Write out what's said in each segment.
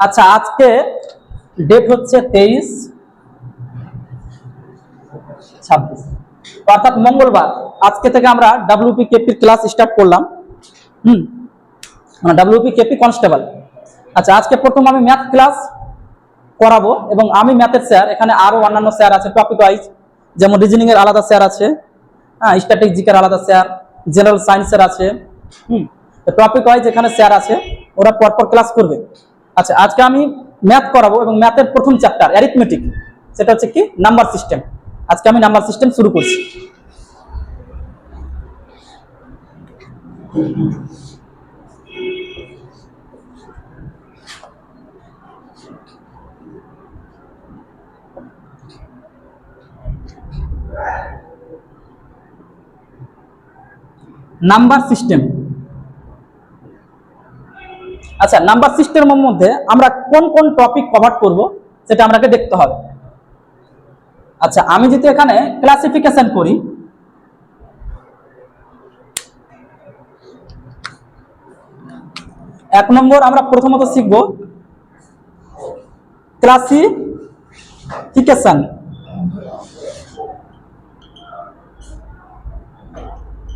আচ্ছা, আজকে ডেট হচ্ছে 23/26, অর্থাৎ মঙ্গলবার। আজকে থেকে আমরা WPKP ক্লাস স্টার্ট করলাম। মানে WPKP কনস্টেবল। আচ্ছা, আজকে প্রথম আমি ম্যাথ ক্লাস করাবো এবং আমি ম্যাথের স্যার। এখানে আরো অন্যান্য স্যার আছে টপিক ওয়াইজ, যেমন রিজনিং এর আলাদা স্যার আছে, স্ট্যাটিস্টিক্সের আলাদা স্যার, জেনারেল সায়েন্সের আছে। টপিক ওয়াইজ এখানে স্যার আছে, ওরা পরপর ক্লাস করবে। আচ্ছা, আজকে আমি ম্যাথ করাবো এবং ম্যাথের প্রথম চ্যাপ্টার অ্যারিথমেটিক, সেটা হচ্ছে কি নাম্বার সিস্টেম। আজকে আমি নাম্বার সিস্টেম শুরু করছি। Number system. আচ্ছা, নাম্বার সিস্টেমের মধ্যে আমরা কোন কোন টপিক কভার করব সেটা আমাকে দেখতে হবে। আচ্ছা, আমি যদি এখানে ক্লাসিফিকেশন করি, এক নম্বর আমরা প্রথমত শিখব ক্লাসিফিকেশন।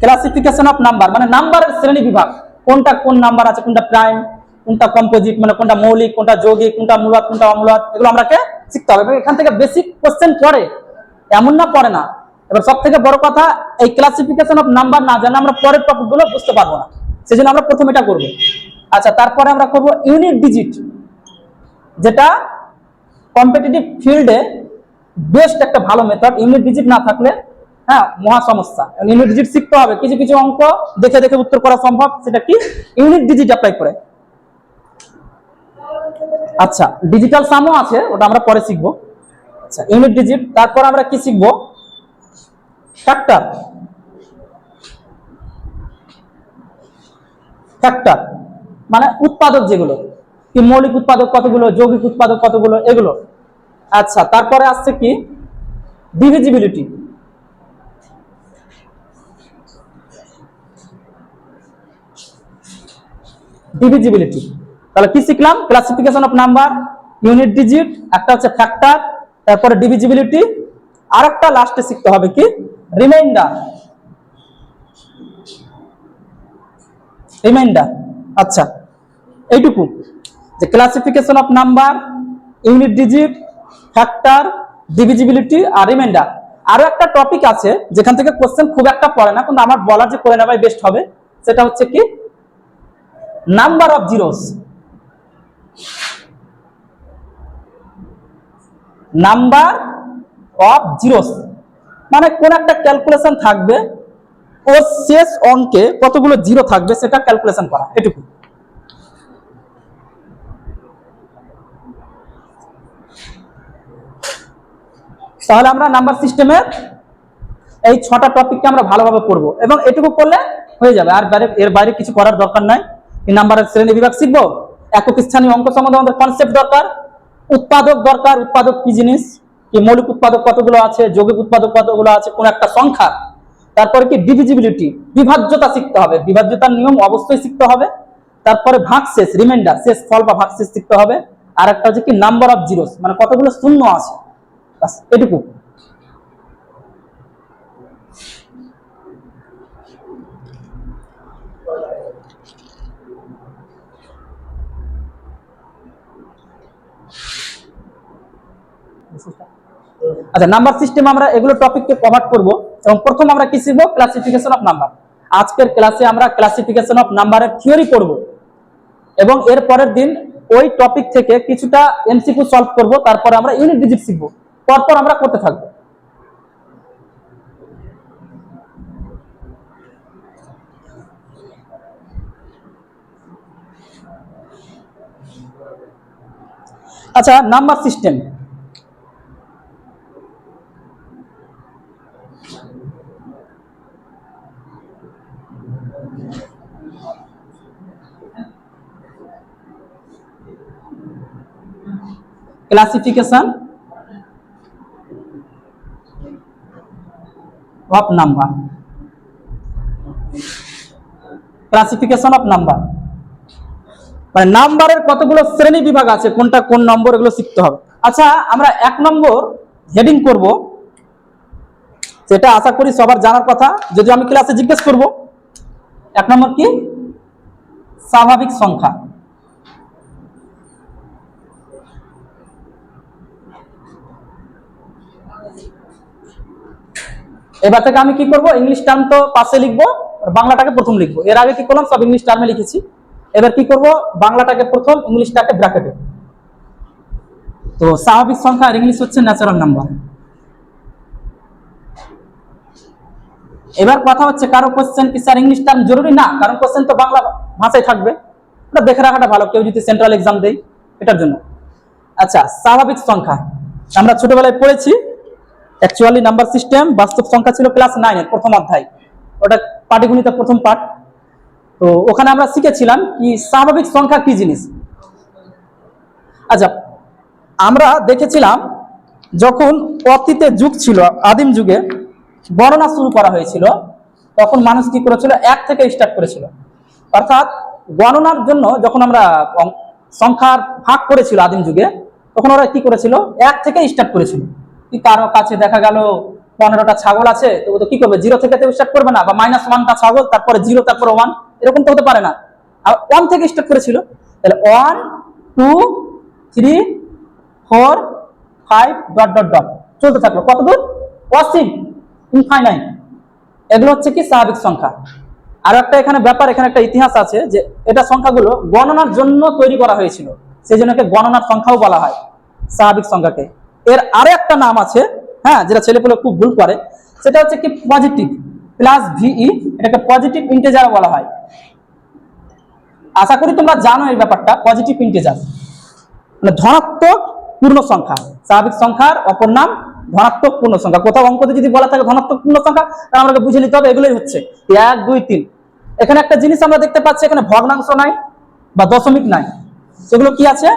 ক্লাসিফিকেশন অফ নাম্বার মানে নাম্বারের শ্রেণী বিভাগ, কোনটা কোন নাম্বার আছে, কোনটা প্রাইম, কোনটা কম্পোজিট মানে কোনটা মৌলিক, কোনটা যৌগিক, কোনটা মূলদ, কোনটা অম্লদ, এগুলো আমাকে শিখতে হবে। এবং এখান থেকে বেসিক কোশ্চেন পড়ে, এমন না পড়ে না। এবার সব থেকে বড় কথা, এই ক্লাসিফিকেশন অফ নাম্বার না জানলে আমরা পরের টপিকগুলো বুঝতে পারবো না, সেজন্য আমরা প্রথম এটা করবো। আচ্ছা, তারপরে আমরা করব ইউনিট ডিজিট, যেটা কম্পিটিটিভ ফিল্ডে বেস্ট একটা ভালো মেথড। ইউনিট ডিজিট না থাকলে মহা সমস্যা। ইউনিট ডিজিট শিখতে হবে, কিছু কিছু অঙ্ক দেখে দেখে উত্তর করা সম্ভব, সেটা কি ইউনিট ডিজিট অ্যাপ্লাই করে। আচ্ছা, ডিজিটাল সামও আছে, ওটা আমরা পরে শিখবো। আচ্ছা, ইউনিট ডিজিট। তারপর আমরা কি শিখবো, ফ্যাক্টর। ফ্যাক্টর মানে উৎপাদক, যেগুলো কি মৌলিক উৎপাদক কতগুলো, যৌগিক উৎপাদক কতগুলো, এগুলো। আচ্ছা, তারপরে আসছে কি ডিভিজিবিলিটি। ডিভিজিবিলিটি তাহলে কি শিখলাম, classification of number, unit digit, একটা হচ্ছে ফ্যাক্টর, তারপরে ডিভিজিবিলিটি, আর একটা লাস্টে শিখতে হবে কি রিমাইন্ডার। রিমাইন্ডার। আচ্ছা, এইটুকু যে classification of number, unit digit, factor, divisibility আর রিমাইন্ডার। আরো একটা টপিক আছে যেখান থেকে কোশ্চেন খুব একটা পড়ে না, কিন্তু আমার বলা যে করে নেওয়াই বেস্ট হবে, সেটা হচ্ছে কি number of zeros. Number of zeros মানে কোন একটা ক্যালকুলেশন থাকবে, ওর শেষ অঙ্কে কতগুলো জিরো থাকবে সেটা ক্যালকুলেশন করা, এটুকু। তাহলে আমরা নাম্বার সিস্টেমের এই 6টা টপিককে আমরা ভালোভাবে পড়বো এবং এটুকু করলে হয়ে যাবে। আর এর বাইরে কিছু করার দরকার নাই। এই নাম্বারের শ্রেণী বিভাগ শিখবো, একক স্থানীয় অঙ্ক সম্বন্ধে আমাদের কনসেপ্ট দরকার, উৎপাদক দরকার, উৎপাদক কি জিনিস, কি মৌলিক উৎপাদক কতগুলো আছে, যৌগিক উৎপাদক কতগুলো আছে, কোন একটা সংখ্যা। তারপরে কি ডিভিজিবিলিটি, বিভাজ্যতা শিখতে হবে, বিভাজ্যতার নিয়ম অবশ্যই শিখতে হবে। তারপরে ভাগশেষ, রিমাইন্ডার, শেষ ফল বা ভাগশেষ শিখতে হবে। আর একটা হচ্ছে কি নাম্বার অফ জিরোস মানে কতগুলো শূন্য আছে, বাস এটুকু। আচ্ছা, নাম্বার সিস্টেম আমরা এগুলো টপিককে কভার করব এবং প্রথম আমরা কি শিখবো ক্লাসিফিকেশন অফ নাম্বার। আজকের ক্লাসে আমরা ক্লাসিফিকেশন অফ নাম্বারের থিওরি পড়ব এবং এর পরের দিন ওই টপিক থেকে কিছুটা এমসিকিউ সলভ করব। তারপরে আমরা ইউনিট ডিজিট শিখবো, পরপর আমরা করতে থাকবো। আচ্ছা, number system. Classification of number. Classification of number মানে নাম্বারের কতগুলো শ্রেণী বিভাগ আছে, কোনটা কোন নম্বর, এগুলো শিখতে হবে। আচ্ছা, আমরা 1 নম্বর হেডিং করব, যেটা আশা করি সবার জানার কথা, যদি আমি ক্লাসে জিজ্ঞেস করব। 1 নম্বর কি? স্বাভাবিক সংখ্যা। এবার থেকে আমি কি করব, ইংলিশ টার্ম তো পাশে লিখবো, বাংলাটাকে প্রথম লিখবো। এর আগে কি করলাম, সব ইংলিশ টার্মে লিখেছি। এবার কি করব, বাংলাটাকে প্রথম, ইংলিশটাকে ব্র্যাকেটে। তো স্বাভাবিক সংখ্যা আর ইংলিশ হচ্ছে ন্যাচারাল নাম্বার। এবার কথা হচ্ছে, কারো কোশ্চেন কি স্যার ইংলিশ টার্ম জরুরি? না, কারণ কোশ্চেন তো বাংলা ভাষায় থাকবে, ওটা দেখে রাখাটা ভালো, কেউ যদি সেন্ট্রাল এক্সাম দেয় এটার জন্য। আচ্ছা, স্বাভাবিক সংখ্যা আমরা ছোটবেলায় পড়েছি, অ্যাকচুয়ালি নাম্বার সিস্টেম বাস্তব সংখ্যা ছিল ক্লাস 9 এর প্রথম অধ্যায়, ওটা পাটিগণিতের প্রথম পাঠ। তো ওখানে আমরা শিখেছিলাম কি স্বাভাবিক সংখ্যা কি জিনিস। আচ্ছা, আমরা দেখেছিলাম যখন অতীতে যুগ ছিল, আদিম যুগে গণনা শুরু করা হয়েছিল, তখন মানুষ কি করেছিল, 1 থেকে স্টার্ট করেছিল। অর্থাৎ গণনার জন্য যখন আমরা সংখ্যার ভাগ করেছিল আদিম যুগে, তখন ওরা কি করেছিল, 1 থেকে স্টার্ট করেছিল। কি কারো কাছে দেখা গেল 15টা ছাগল আছে, তো ও তো কি করবে, 0 থেকে তো স্টার্ট করবে না, বা -1টা ছাগল, তারপরে 0, তারপরে 1, এরকম তো হতে পারে না। আর 1 থেকে স্টার্ট করেছিল, তাহলে 1 2 3 4 5 ডট ডট ডট চলতে থাকলো, কতদূর, অসীম, ইনফাইনাইট। এগুলো হচ্ছে কি স্বাভাবিক সংখ্যা। আর একটা এখানে ব্যাপার, এখানে একটা ইতিহাস আছে, যে এটা সংখ্যাগুলো গণনার জন্য তৈরি করা হয়েছিল, সেই জন্য গণনার সংখ্যাও বলা হয় স্বাভাবিক সংখ্যাকে। এর আরো একটা নাম আছে, হ্যাঁ, যেটা ছেলেপুলে খুব ভুল করে, সেটা হচ্ছে কি পজিটিভ প্লাস ভিই, এটাকে পজিটিভ ইন্টিজার বলা হয়। আশা করি তোমরা জানো এই ব্যাপারটা। পজিটিভ ইন্টিজার মানে ধনাত্মক পূর্ণ সংখ্যা, স্বাভাবিক সংখ্যার অপর নাম ধনাত্মক পূর্ণ সংখ্যা। কোথাও অঙ্কতে যদি বলা থাকে ধনাত্মক পূর্ণ সংখ্যা, তাহলে আমাকে বুঝে নিতে হবে এগুলোই হচ্ছে 1 2 3। এখানে একটা জিনিস আমরা দেখতে পাচ্ছি, এখানে ভগ্নাংশ নাই বা দশমিক নাই, সেগুলো কি আছে,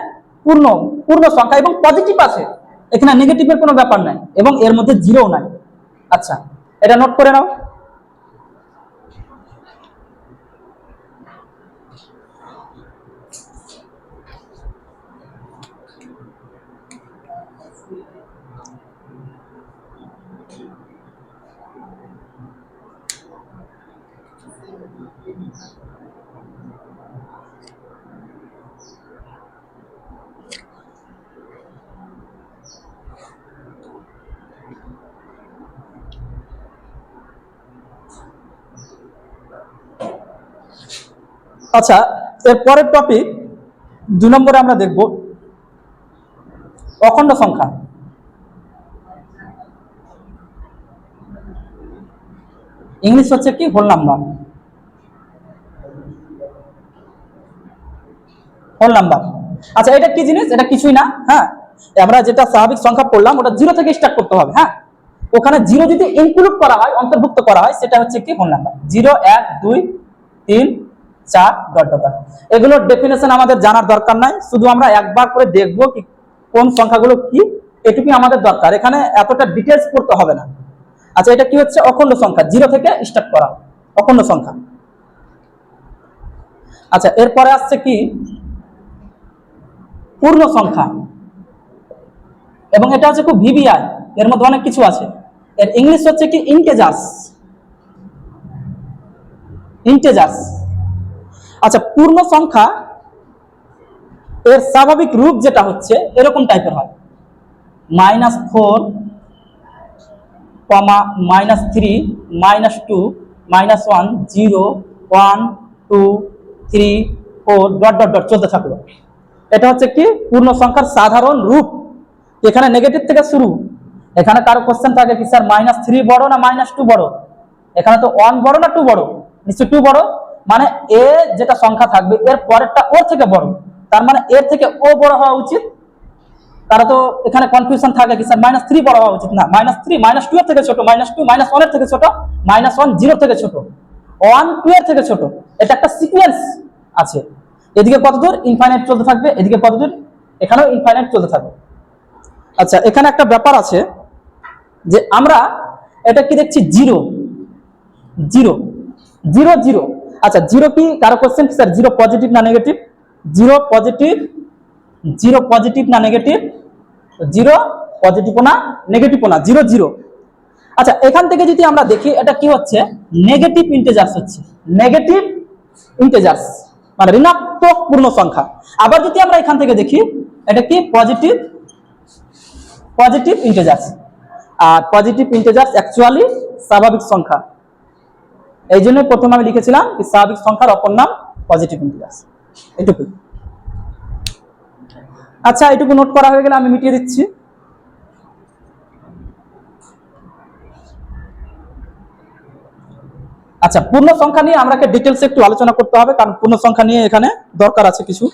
পূর্ণ পূর্ণ সংখ্যা, এবং পজিটিভ আছে, এখানে নেগেটিভের কোনো ব্যাপার নাই, এবং এর মধ্যে জিরো নাই। আচ্ছা, এটা নোট করে নাও। আচ্ছা, এর পরের টপিক 2 নম্বরে আমরা দেখব অখণ্ড সংখ্যা। ইংলিশ হচ্ছে কি হোল নাম্বার। হোল নাম্বার, আচ্ছা, এটা কি জিনিস, এটা কিছুই না। হ্যাঁ, আমরা যেটা স্বাভাবিক সংখ্যা পড়লাম, ওটা 0 থেকে স্টার্ট করতে হবে। হ্যাঁ, ওখানে 0 যদি ইনক্লুড করা হয়, অন্তর্ভুক্ত করা হয়, সেটা হচ্ছে কি হোল নাম্বার। 0 1 2 3 4 dot dot. এগুলোর ডেফিনেশন আমাদের জানার দরকার নাই, শুধু আমরা একবার করে দেখবো কি কোন সংখ্যাগুলো কি, এটুকুই আমাদের দরকার, এখানে এতটা ডিটেলস পড়তে হবে না। আচ্ছা, এটা কি হচ্ছে, অখণ্ড সংখ্যা, 0 থেকে স্টার্ট করা অখণ্ড সংখ্যা। আচ্ছা, এরপরে আসছে কি পূর্ণ সংখ্যা, এবং এটা হচ্ছে খুব ভিভিআই, এর মধ্যে অনেক কিছু আছে। এর ইংলিশ হচ্ছে কি ইন্টেজার্স। ইন্টেজার্স। আচ্ছা, পূর্ণ সংখ্যা এর স্বাভাবিক রূপ যেটা হচ্ছে এরকম টাইপের হয়, -4, -3, -2, -1, 0, 1 2 3 4 ডট ডট ডট চলতে থাকলো। এটা হচ্ছে কি পূর্ণ সংখ্যার সাধারণ রূপ। এখানে নেগেটিভ থেকে শুরু। এখানে কারো কোশ্চেন থাকে কি স্যার -3 বড় না -2 বড়, এখানে তো 1 বড় না 2 বড়, নিশ্চয়ই 2 বড়, মানে এ যেটা সংখ্যা থাকবে এর পরেরটা ওর থেকে বড়, তার মানে এর থেকে ও বড় হওয়া উচিত। তারা তো এখানে কনফিউশন থাকে কি স্যার -3 বড় হওয়া উচিত না, -3 -2 এর থেকে ছোট, -2 -1 এর থেকে ছোট, -1 0 থেকে ছোট, 1 2 এর থেকে ছোট। এটা একটা সিকোয়েন্স আছে, এদিকে কতদূর ইনফাইনাইট চলতে থাকবে, এদিকে কতদূর, এখানেও ইনফাইনাইট চলতে থাকবে। আচ্ছা, এখানে একটা ব্যাপার আছে যে আমরা এটা কি দেখছি 0 0 0 0। আচ্ছা, 0 কি কারো কোশ্চেন স্যার 0 পজিটিভ না নেগেটিভ? জিরো পজিটিভ না নেগেটিভ, জিরো পজিটিভ না নেগেটিভ না, 0 0। আচ্ছা, এখান থেকে যদি আমরা দেখি এটা কি হচ্ছে, নেগেটিভ ইন্টিজার্স হচ্ছে, নেগেটিভ ইন্টিজার্স মানে ঋণাত্মক পূর্ণ সংখ্যা। আবার যদি আমরা এখান থেকে দেখি এটা কি পজিটিভ ইন্টিজার্স। আর পজিটিভ ইন্টিজার্স অ্যাকচুয়ালি স্বাভাবিক সংখ্যা, এই জন্য প্রথমে আমি লিখেছিলাম কি স্বাভাবিক সংখ্যার অপর নাম পজিটিভ ইন্টিজার্স। এটুকু। আচ্ছা, এটুকু নোট করা হয়ে গেলে আমি মিটিয়ে দিচ্ছি। আচ্ছা, পূর্ণ সংখ্যা নিয়ে আমরা ডিটেলসে একটু আলোচনা করতে হবে, কারণ পূর্ণ সংখ্যা নিয়ে এখানে দরকার আছে কিছু।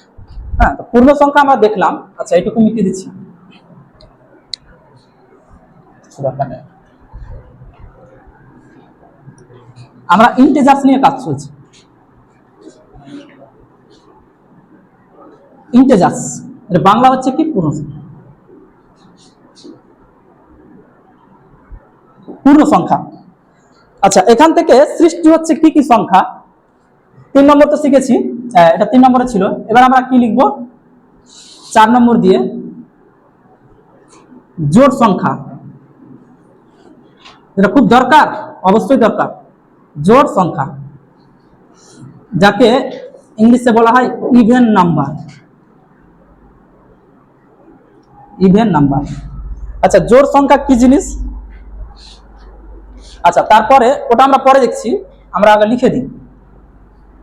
হ্যাঁ, তো পূর্ণ সংখ্যা আমরা দেখলাম। আচ্ছা, এটুকু মিটিয়ে দিচ্ছি। আমরা ইন্টিজার্স নিয়ে কাজ চলছে। ইন্টিজার্স এর বাংলা হচ্ছে কি পূর্ণ সংখ্যা। আচ্ছা, এখান থেকে সৃষ্টি হচ্ছে কি কি সংখ্যা, 3 নম্বর তো শিখেছি, এটা 3 নম্বরে ছিল। এবার আমরা কি লিখব, 4 নম্বর দিয়ে জোড় সংখ্যা, এটা খুব দরকার, অবশ্যই দরকার। জোড় সংখ্যা যাকে ইংলিশে বলা হয় ইভেন নাম্বার, ইভেন নাম্বার। আচ্ছা, জোড় সংখ্যা কি জিনিস? আচ্ছা, তারপরে ওটা আমরা পরে দেখছি, আমরা আগে লিখে দিই।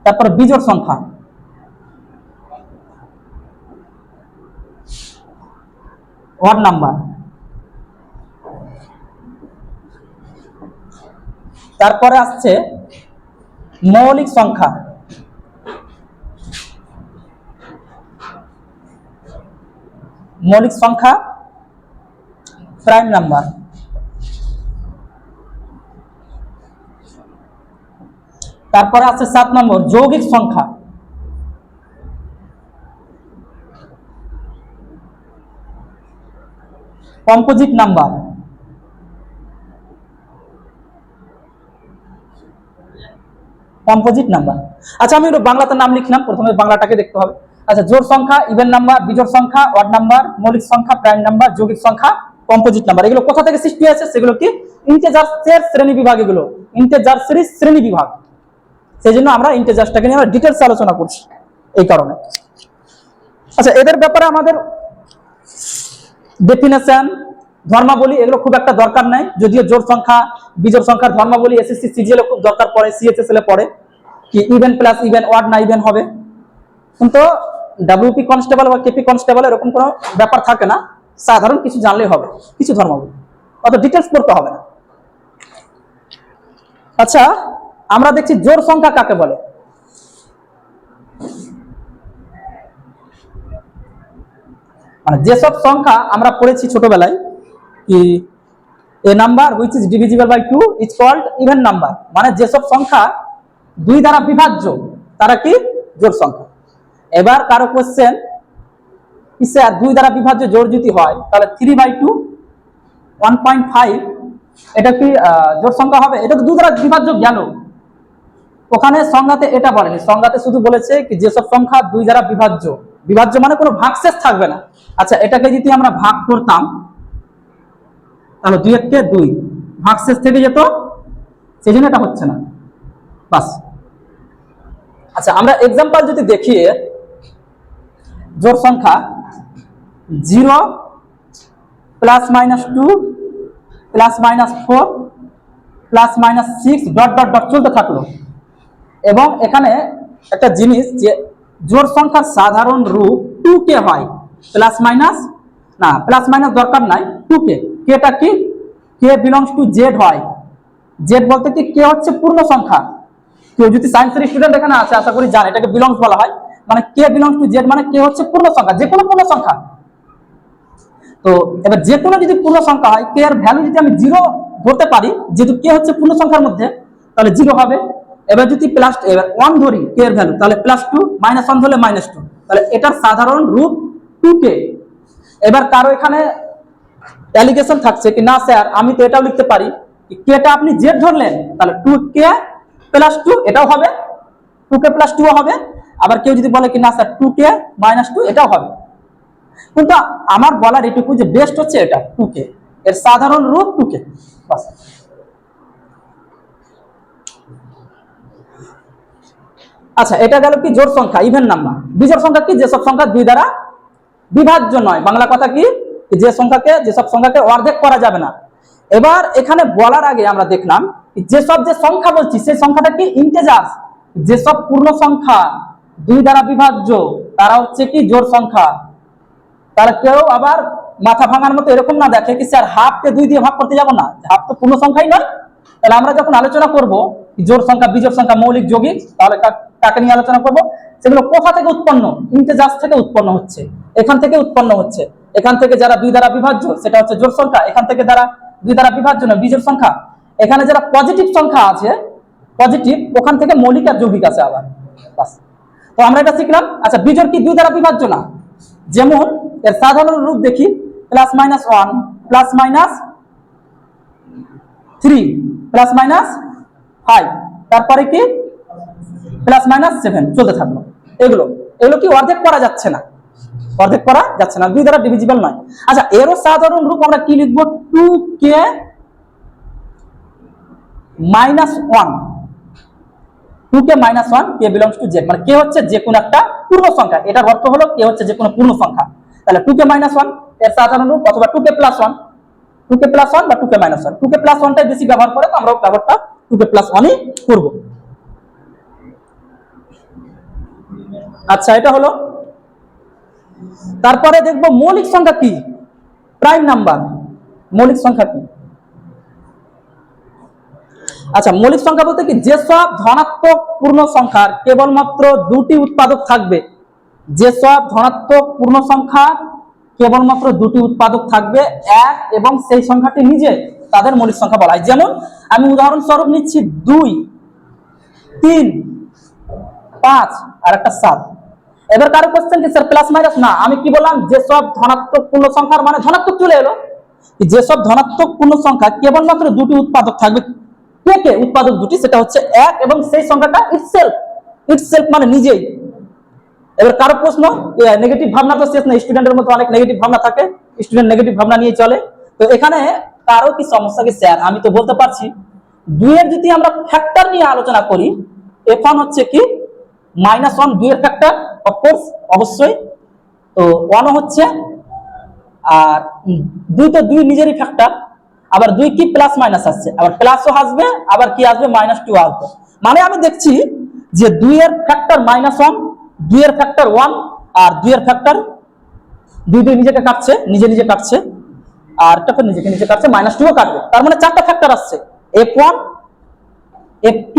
তারপরে বিজোড় সংখ্যা, অড নাম্বার। তারপরে আসছে মৌলিক সংখ্যা, মৌলিক সংখ্যা প্রাইম নাম্বার। তারপরে আছে 7 নম্বর যৌগিক সংখ্যা, কম্পোজিট নাম্বার। Composite number. আচ্ছা, আমি বাংলাতে নাম লিখলাম, প্রথমে বাংলাটাকে দেখতে হবে। আচ্ছা, জোড় সংখ্যা, ইভেন নাম্বার, বিজোড় সংখ্যা, অড নাম্বার, মৌলিক সংখ্যা, প্রাইম নাম্বার, যৌগিক সংখ্যা, কম্পোজিট নাম্বার। এগুলো কোথা থেকে সৃষ্টি হয়েছে? সেগুলো কি ইন্টিজার্সের শ্রেণী বিভাগ, এগুলো ইন্টিজার্সেরই শ্রেণী বিভাগ। সেই জন্য আমরা ইন্টিজার্সটাকে নিয়ে আমরা ডিটেলস আলোচনা করছি এই কারণে। আচ্ছা, এদের ব্যাপারে আমাদের ডেফিনেশন, ধর্মাবলী এগুলো খুব একটা দরকার নাই, যদিও জোড় সংখ্যা বিজোড় সংখ্যার ধর্মাবলী এসএসসি সিজিএল খুব দরকার পড়ে, সিএইচএসএল এ পড়ে কি ইভেন প্লাস ইভেন, অড না ইভেন হবে। কিন্তু ডাব্লিউপি কনস্টেবল বা কেপি কনস্টেবল এরকম কোনো ব্যাপার থাকে না, সাধারণ কিছু জানলেই হবে, কিছু ধর্মাবলী, অত ডিটেলস পড়তে হবে না। আচ্ছা, আমরা দেখছি জোড় সংখ্যা কাকে বলে। মানে যেসব সংখ্যা আমরা পড়েছি ছোটবেলায় কি a number which is divisible by 2 is called even number, মানে যেসব সংখ্যা 2 দ্বারা বিভাজ্য তারা কি জোড় সংখ্যা। এবার কারো কোশ্চেন, কি স্যার 2 দ্বারা বিভাজ্য জোড় যদি হয় তাহলে 3/2 1.5 এটা কি জোড় সংখ্যা হবে? এটা তো 2 দ্বারা বিভাজ্য গেল। ওখানে সংজ্ঞাতে এটা বলেনি, সংজ্ঞাতে শুধু বলেছে কি যেসব সংখ্যা 2 দ্বারা বিভাজ্য, বিভাজ্য মানে কোনো ভাগশেষ থাকবে না। আচ্ছা, এটাকে যদি আমরা ভাগ করতাম তাহলে 2 কে 2 ভাগশেষ থেকে যেত, সেই জন্য এটা হচ্ছে না, বাস। আচ্ছা, আমরা এক্সাম্পল যদি দেখি, জোড় সংখ্যা 0 +-2 +-4 +-6 ডট ডট ডট চলতে থাকলো। এবং এখানে একটা জিনিস যে জোড় সংখ্যার সাধারণ রূপ 2k হয়, প্লাস মাইনাস না, প্লাস মাইনাস দরকার নাই, 2k। কেটা কি? k বিলংস টু জেড হয়। জেড বলতে কি কে হচ্ছে পূর্ণ সংখ্যা। কেউ যদি সায়েন্সের স্টুডেন্ট এখানে আছে আশা করি জানে এটাকে বিলংস বলা হয়, মানে কে বিলংস টু জেড মানে কে হচ্ছে পূর্ণ সংখ্যা, যে কোনো পূর্ণ সংখ্যা। তো এবার যে কোনো যদি পূর্ণ সংখ্যা হয়, কে এর ভ্যালু যদি আমি 0 ধরতে পারি, যেহেতু কে হচ্ছে পূর্ণ সংখ্যার মধ্যে, তাহলে 0 হবে। এবার যদি প্লাস এবার 1 ধরি কে এর ভ্যালু, তাহলে +2, -1 ধরলে -2, তাহলে এটার সাধারণ রূপ 2k। এবার কারো এখানে অ্যালিগেশন থাকছে কি না স্যার আমি তো এটাও লিখতে পারি, কেটা আপনি জেড ধরলেন তাহলে 2k + 2 এটাও হবে, 2k + 2 হবে। আবার কেউ যদি বলে কি না স্যার 2k - 2 এটাও হবে, কিন্তু আমার বলার এটুকু যে বেস্ট হচ্ছে এটা 2k, এর সাধারণ রূপ 2k। বাস। আচ্ছা, এটা গেল কি জোড় সংখ্যা, ইভেন নাম্বার। বিজোড় সংখ্যা কি? যেসব সংখ্যা 2 দ্বারা বিভাজ্য নয়। বাংলা কথা কি? যেসব সংখ্যাকে অর্ধেক করা যাবে না। এবার এখানে বলার আগে আমরা দেখলাম যে সংখ্যা বলছি সেই সংখ্যাটা কি ইন্টিজার। যেসব পূর্ণ সংখ্যা 2 দ্বারা বিভাজ্য তারা হচ্ছে কি জোড় সংখ্যা। তারা কেউ আবার মাথা ভাঙার মতো এরকম না দেখে কি স্যার হাফকে 2 দিয়ে ভাগ করতে যাবো না, হাফ তো পূর্ণ সংখ্যাই নয়। তাহলে আমরা যখন আলোচনা করব জোড় সংখ্যা, বিজোড় সংখ্যা, মৌলিক, যৌগিক, তাহলে কাকে নিয়ে আলোচনা করব? সেগুলো কোথা থেকে উৎপন্ন? ইন্টিজার থেকে উৎপন্ন হচ্ছে, এখান থেকে উৎপন্ন হচ্ছে। এখান থেকে যারা 2 দ্বারা বিভাজ্য সেটা হচ্ছে জোড় সংখ্যা, এখান থেকে যারা 2 দ্বারা বিভাজ্য নয় বিজোড় সংখ্যা। এখানে যারা পজিটিভ সংখ্যা আছে, পজিটিভ, ওখান থেকে মৌলিক আর যৌগিক আছে আবার। বাস। তো আমরা এটা শিখলাম। আচ্ছা, বিজোড় কি 2 দ্বারা বিভাজ্য না? যেমন এর সাধারণ রূপ দেখি, +-1 +-3 +-5, তারপরে কি +-7 চলতে থাকলো। এগুলো কি অর্ধেক করা যাচ্ছে না, অর্ধেক করা যাচ্ছে না, 2 দ্বারা ডিভিজিবল নয়। আচ্ছা, এরও সাধারণ রূপ আমরা কি লিখবো? 2k - 1, 2k - 1, k belongs to z, মানে k হচ্ছে যে কোনো একটা পূর্ণ সংখ্যা। এটার অর্থ হলো k হচ্ছে যে কোনো পূর্ণ সংখ্যা। তাহলে 2k - 1 এর সাধারণ রূপ, অথবা 2k + 1, 2k + 1 বা 2k - 1। 2k + 1টাই বেশি ব্যবহার করে, তো আমরা ব্যবহারটা 2k + 1ই করব। আচ্ছা, এটা হলো। তারপরে দেখব মৌলিক সংখ্যা কি, প্রাইম নাম্বার। মৌলিক সংখ্যা কি? আচ্ছা, মৌলিক সংখ্যা বলতে কি যেসব ধনাত্মক পূর্ণ সংখ্যার কেবলমাত্র 2টি উৎপাদক থাকবে, যেসব ধনাত্মক পূর্ণ সংখ্যা কেবলমাত্র 2টি উৎপাদক থাকবে, এক এবং সেই সংখ্যাটি নিজে, তাদের মৌলিক সংখ্যা বলা হয়। যেমন আমি উদাহরণস্বরূপ নিচ্ছি 2, 3, 5 আর একটা 7। এবার কারো কোশ্চেন কি স্যার +- না, আমি কি বললাম? যেসব ধনাত্মক পূর্ণ সংখ্যার মানে ধনাত্মক চলে এলো, যেসব ধনাত্মক পূর্ণ সংখ্যা কেবলমাত্র 2টি উৎপাদক থাকবে, কে উৎপাদক 2টি, সেটা হচ্ছে এক এবং সেই সংখ্যাটা ইটসেলফ মানে নিজেই। এবার কারো প্রশ্ন, নেগেটিভ ভাবনা তো শেষ নেই, স্টুডেন্টের মধ্যে অনেক নেগেটিভ ভাবনা থাকে, স্টুডেন্ট নেগেটিভ ভাবনা নিয়ে চলে। তো এখানে কারো কি সমস্যা কি স্যার? আমি তো বলতে পারছি 2 এর যদি আমরা ফ্যাক্টর নিয়ে আলোচনা করি, f1 হচ্ছে কি -1, 2 এর ফ্যাক্টর, অফকোর্স অবশ্যই। তো 1 হচ্ছে, আর 2 তো 2 নিজেরই ফ্যাক্টর, আবার 2 কি +- আসছে, আবার প্লাসও আসবে, আবার কি আসবে -2 আসবে। মানে আমি দেখছি যে 2 এর ফ্যাক্টর -1, 2 এর ফ্যাক্টর 1, আর 2 এর ফ্যাক্টর 2 নিজেকে কাটছে, নিজে কাটছে, আর এটা নিজে কাটছে, -2ও কাটবে। তার মানে 4টা ফ্যাক্টর আসছে, f1, f2,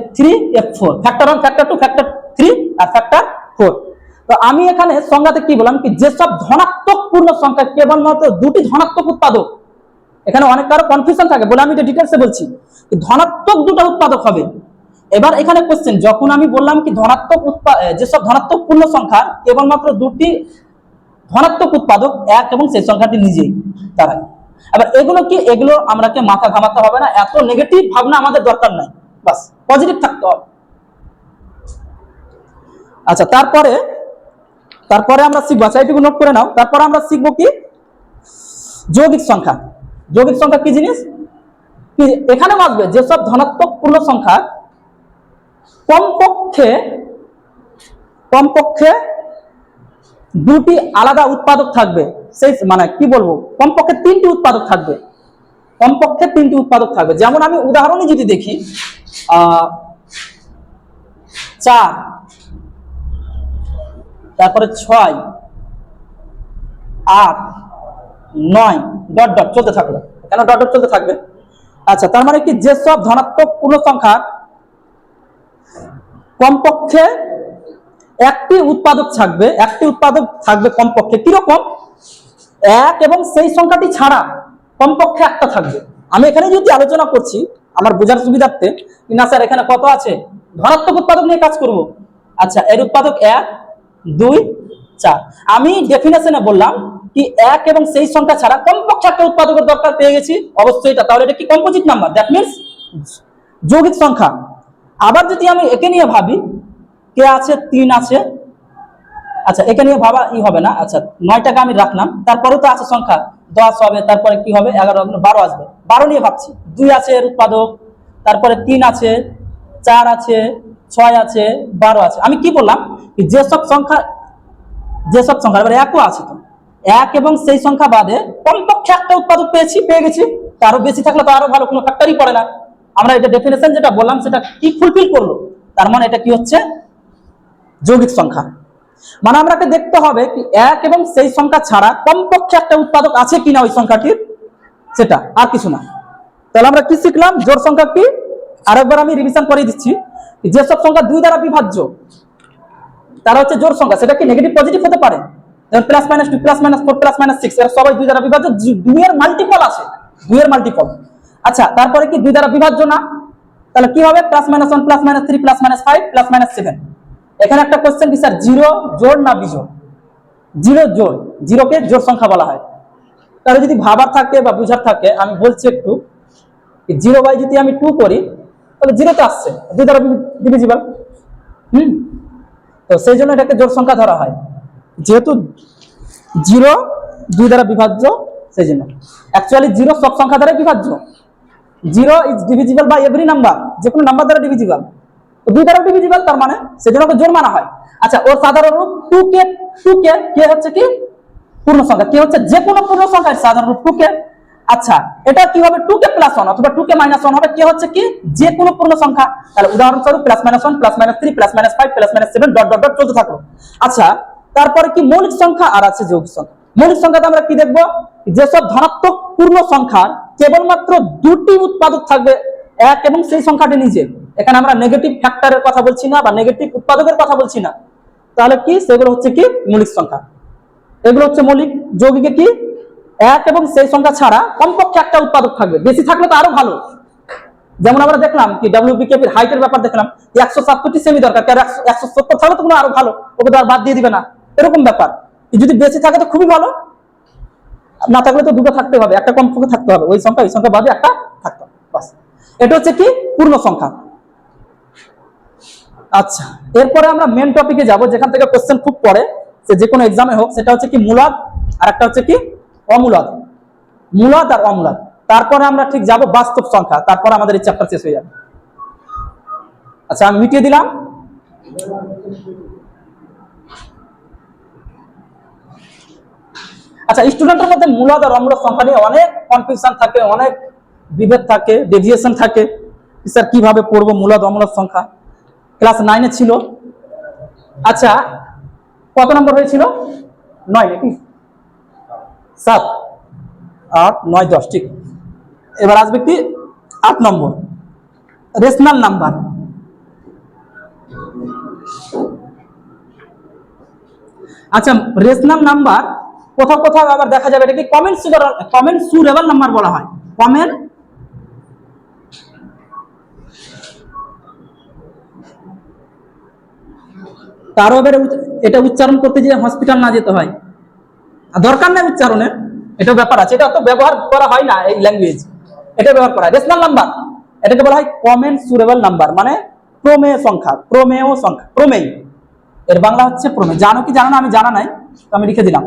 f3, f4, factor 1, factor 2, factor 3 আর ফ্যাক্টর 4। তো আমি এখানে সংজ্ঞাতে কি বললাম কি যেসব ধনাত্মক পূর্ণ সংখ্যা কেবলমাত্র 2টি ধনাত্মক উৎপাদক। এখানে অনেক কারো কনফিউশন থাকে বলে আমি এটা ডিটেইলসে বলছি, ধনাত্মক 2টা উৎপাদক হবে। এবার এখানে কোশ্চেন, যখন আমি বললাম কি যেসব ধনাত্মক পূর্ণ সংখ্যা কেবলমাত্র 2টি ধনাত্মক উৎপাদক, এক এবং সেই সংখ্যাটি নিজেই, তারাই। এবার এগুলো আমরাকে মাথা ঘামাতে হবে না, এত নেগেটিভ ভাবনা আমাদের দরকার নাই, বাস পজিটিভ থাকতে হবে। আচ্ছা, তারপরে আমরা শিখবো, আচ্ছা এইটুকু নোট করে নাও। তারপরে আমরা শিখবো কি যৌগিক সংখ্যা। যৌগিক সংখ্যা কি জিনিস? কি এখানে আসবে যেসব ধনাত্মক পূর্ণ সংখ্যা কমপক্ষে 2টি আলাদা উৎপাদক থাকবে, সেই মানে কি বলবো, কমপক্ষে 3টি উৎপাদক থাকবে, কমপক্ষে 3টি উৎপাদক থাকবে। যেমন আমি উদাহরণে যদি দেখি 4, তারপরে 6, 8, 9 ডট ডট চলতে থাকবে, কেন ডট ডট চলতে থাকবে? আচ্ছা, তার মানে কি যেসব ধনাত্মক পূর্ণ সংখ্যা কমপক্ষে একটি উৎপাদক থাকবে কমপক্ষে, কিরকম? এক এবং সেই সংখ্যাটি ছাড়া কমপক্ষে একটা থাকবে। আমি এখানে যদি আলোচনা করছি আমার বোঝার সুবিধার্থে, না স্যার এখানে কত আছে, ধনাত্মক উৎপাদক নিয়ে কাজ করব। আচ্ছা, এর উৎপাদক 1, 2, 4। আমি ডেফিনেশনে বললাম কি এক এবং সেই সংখ্যা ছাড়া কমপক্ষে একটা উৎপাদকের দরকার, পেয়ে গেছি অবশ্যই এটা। তাহলে এটা কি কম্পোজিট নাম্বার, দ্যাট মিন্স যৌগিক সংখ্যা। আবার যদি আমি একে নিয়ে ভাবি কে আছে, 3 আছে। আচ্ছা, একে নিয়ে ভাবা হবে না। আচ্ছা, 9টাকে আমি রাখলাম, তারপরেও তো আছে সংখ্যা 10 হবে, তারপরে কি হবে 11 হবে, 12 আসবে। 12 নিয়ে ভাবছি, 2 আছে এর উৎপাদক, তারপরে 3 আছে, 4 আছে, 6 আছে, 12 আছে। আমি কি বললাম, যেসব সংখ্যা এবার 1ও আছে, তো 1 এবং সেই সংখ্যা বাদে কমপক্ষে একটা উৎপাদক পেয়ে গেছি। আরো বেশি থাকলে তো আরো ভালো, কোনো ফ্যাক্টরই পড়ে না। আমরা এটা ডেফিনেশন যেটা বললাম সেটা কি ফুলফিল করলো, তার মানে এটা কি হচ্ছে, যৌগিক সংখ্যা। মানে আমাকে দেখতে হবে কি 1 এবং সেই সংখ্যা ছাড়া কমপক্ষে একটা উৎপাদক আছে কিনা ওই সংখ্যাটির, সেটা আর কিছু না। তাহলে আমরা কি শিখলাম, জোড় সংখ্যা কি, আরেকবার আমি রিভিশন করে দিচ্ছি। যেসব সংখ্যা 2 দ্বারা বিভাজ্য তারা হচ্ছে জোড় সংখ্যা। সেটা কি নেগেটিভ পজিটিভ হতে পারে, যেমন +-2 +-4 +-6, এরা সবাই 2 দ্বারা বিভাজ্য, 2 এর মাল্টিপল আছে, 2 এর মাল্টিপল। আচ্ছা, তারপরে কি 2 দ্বারা বিভাজ্য না, তাহলে কি হবে, +-1 +-3 +-5 +-7। এখানে একটা কোশ্চেন কি স্যার, 0 জোড় না বিজোড়? 0 জোড়, 0কে জোড় সংখ্যা বলা হয়। তাহলে যদি ভাবার থাকে বা বুঝার থাকে, আমি বলছি একটু, 0 যদি আমি 2 করি তাহলে 0 তো আসছে, 2 দ্বারা ডিভিজিবল। তো সেই জন্য এটাকে জোড় সংখ্যা ধরা হয়, যেহেতু 0 2 দ্বারা বিভাজ্য, সেই জন্য। অ্যাকচুয়ালি 0 সব সংখ্যা দ্বারা বিভাজ্য। 0 is divisible by every number, যে কোনো নাম্বার দ্বারা ডিভিজিবল। 2 দ্বারা ডিভিজিবল, তার মানে সেজন্য ওকে জোড় মানা হয়। আচ্ছা, ওর সাধারণ রূপ 2k, কে হচ্ছে কি পূর্ণ সংখ্যা, কে হচ্ছে যে কোনো পূর্ণ সংখ্যার সাধারণ রূপ 2k। আচ্ছা, এটা কি হবে, 2k + 1 অথবা 2k - 1 হবে, কে হচ্ছে কি যে কোনো পূর্ণ সংখ্যা। তাহলে উদাহরণস্বরূপ +-1 +-3 +-5 +-7 ডট ডট ডট চলতে থাকলো। আচ্ছা, তারপরে কি মৌলিক সংখ্যা আর আছে যৌগিক সংখ্যা। মৌলিক সংখ্যাতে আমরা কি দেখবো, যেসব ধনাত্মক পূর্ণ সংখ্যার কেবলমাত্র 2টি উৎপাদক থাকবে, 1 এবং সেই সংখ্যাটি নিজে। এখানে আমরা নেগেটিভ ফ্যাক্টরের কথা বলছি না বা নেগেটিভ উৎপাদকের কথা বলছি না। তাহলে কি, সেগুলো হচ্ছে কি মৌলিক সংখ্যা। এগুলো হচ্ছে মৌলিক। যৌগিকে কি, 1 এবং সেই সংখ্যা ছাড়া কমপক্ষে একটা উৎপাদক থাকবে, বেশি থাকলে তো আরো ভালো। যেমন আমরা দেখলাম কি WPKP এর হাইটের ব্যাপার দেখলাম, 170টি সেমি দরকার, 170 থাকলে তো কোনো আরো ভালো, ওকে তো আর বাদ দিয়ে দিবে না, এরকম ব্যাপার। যদি বেশি থাকে তো খুবই ভালো, না থাকলে তো দুটো থাকতে হবে, একটা কমপক্ষে থাকতে হবে, ওই সংখ্যা বাদে একটা থাকতে হবে, বাস। এটা হচ্ছে কি পূর্ণ সংখ্যা। আচ্ছা, এরপরে আমরা মেন টপিকে যাব, যেখান থেকে কোশ্চেন খুব পড়ে, যে কোনো এক্সামে হোক, সেটা হচ্ছে কি মূলদ, আর একটা হচ্ছে কি অমূলদ। মূলদ আর অমূলদ, তারপরে আমরা ঠিক যাব বাস্তব সংখ্যা, তারপরে আমাদের এই চ্যাপ্টার শেষ হয়ে যাবে। আচ্ছা, আমি মিটিয়ে দিলাম। আচ্ছা, স্টুডেন্টের মধ্যে মূলদ আর অমূলদ সংখ্যা নিয়ে অনেক কনফিউশন থাকে, অনেক বিভেদ থাকে, ডেভিয়েশন থাকে। স্যার কিভাবে পড়বো মূলদ অমূলদ সংখ্যা? ক্লাস 9-এ ছিল। আচ্ছা, কত নম্বর হয়েছিল? 9 নাকি 7, 8, 9, 10, ঠিক। এবার আসবে কি 8 নম্বর, রেশনাল নাম্বার। আচ্ছা, রেশনাল নাম্বার কোথাও কোথাও আবার দেখা যাবে এটাকে কমেন্সুরেবল নাম্বার বলা হয়। তারও এবার এটা উচ্চারণ করতে গিয়ে হসপিটাল না যেতে হয়, দরকার নেই উচ্চারণের, এটা ব্যাপার আছে, এটা তো ব্যবহার করা হয় না এই ল্যাঙ্গুয়েজ, এটা ব্যবহার করা হয়। রেশনাল নাম্বার এটাকে বলা হয় কমেন্সুরেবল নাম্বার, মানে প্রমেয় সংখ্যা, প্রমেয়। এর বাংলা হচ্ছে প্রমেয়। জানো কি জানো না আমি জানা নাই, তো আমি লিখে দিলাম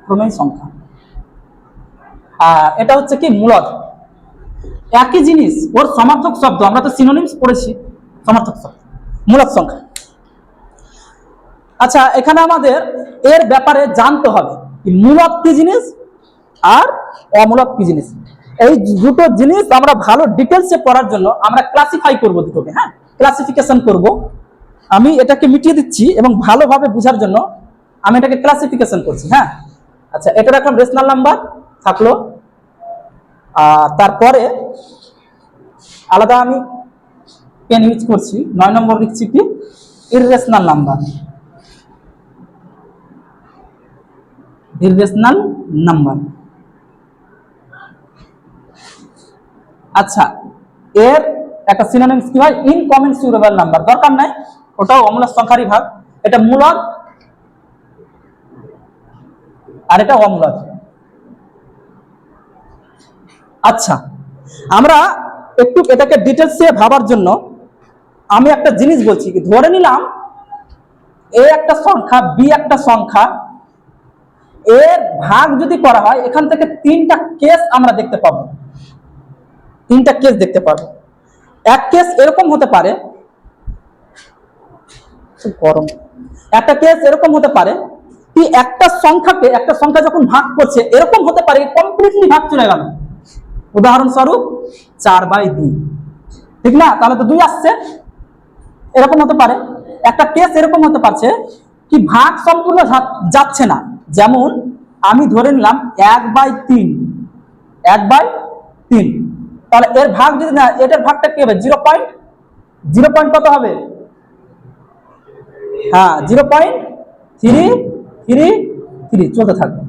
প্রমেয় সংখ্যা। আর এটা হচ্ছে কি মূলদ, একই জিনিস, ওর সমার্থক শব্দ, আমরা তো সিনোনিমস পড়েছি, সমার্থক শব্দ মূলদ সংখ্যা। আচ্ছা, এখানে আমাদের এর ব্যাপারে জানতে হবে মূলদ কি জিনিস আর অমূলদ কি জিনিস। এই দুটো জিনিস আমরা ভালো ডিটেলসে পড়ার জন্য আমরা ক্লাসিফাই করব দুটোকে, হ্যাঁ, ক্লাসিফিকেশন করব। আমি এটাকে মিটিয়ে দিচ্ছি এবং ভালোভাবে বোঝার জন্য আমি এটাকে ক্লাসিফিকেশন করছি, হ্যাঁ। আচ্ছা, এটা রাখলাম রেশনাল নাম্বার থাকলো। আর তারপরে আলাদা আমি পেন ইউজ করছি, 9 নম্বর লিখছি কি ইররেশনাল নাম্বার। Irrational number. আচ্ছা, এর একটা সিনোনিমস কি হয়, ইনকমেন্সুরেবল নাম্বার, দরকার নাই, ওটাও অমূলদ সংখ্যারই ভাগ। এটা মূলদ আর এটা অমূলদ। আচ্ছা, আমরা একটু এটাকে ডিটেলসে ভাবার জন্য আমি একটা জিনিস বলছি, কি ধরে নিলাম এ একটা সংখ্যা, বি একটা সংখ্যা, এর ভাগ যদি করা হয়, এখান থেকে তিনটা কেস আমরা দেখতে পাবো, তিনটা কেস দেখতে পাবো। এক কেস এরকম হতে পারে, গরম, একটা কেস এরকম হতে পারে কি একটা সংখ্যা যখন ভাগ করছে, এরকম হতে পারে কমপ্লিটলি ভাগ চলে গেল, উদাহরণস্বরূপ 4/2, ঠিক না? তাহলে তো 2 আসছে, এরকম হতে পারে। একটা কেস এরকম হতে পারছে কি ভাগ সম্পূর্ণ যাচ্ছে না, যেমন আমি ধরে নিলাম 1/3, 1/3, তাহলে এর ভাগ যদি না, এটার ভাগটা কি হবে? 0 কত হবে? হ্যাঁ, 0.333 চলতে থাকবে।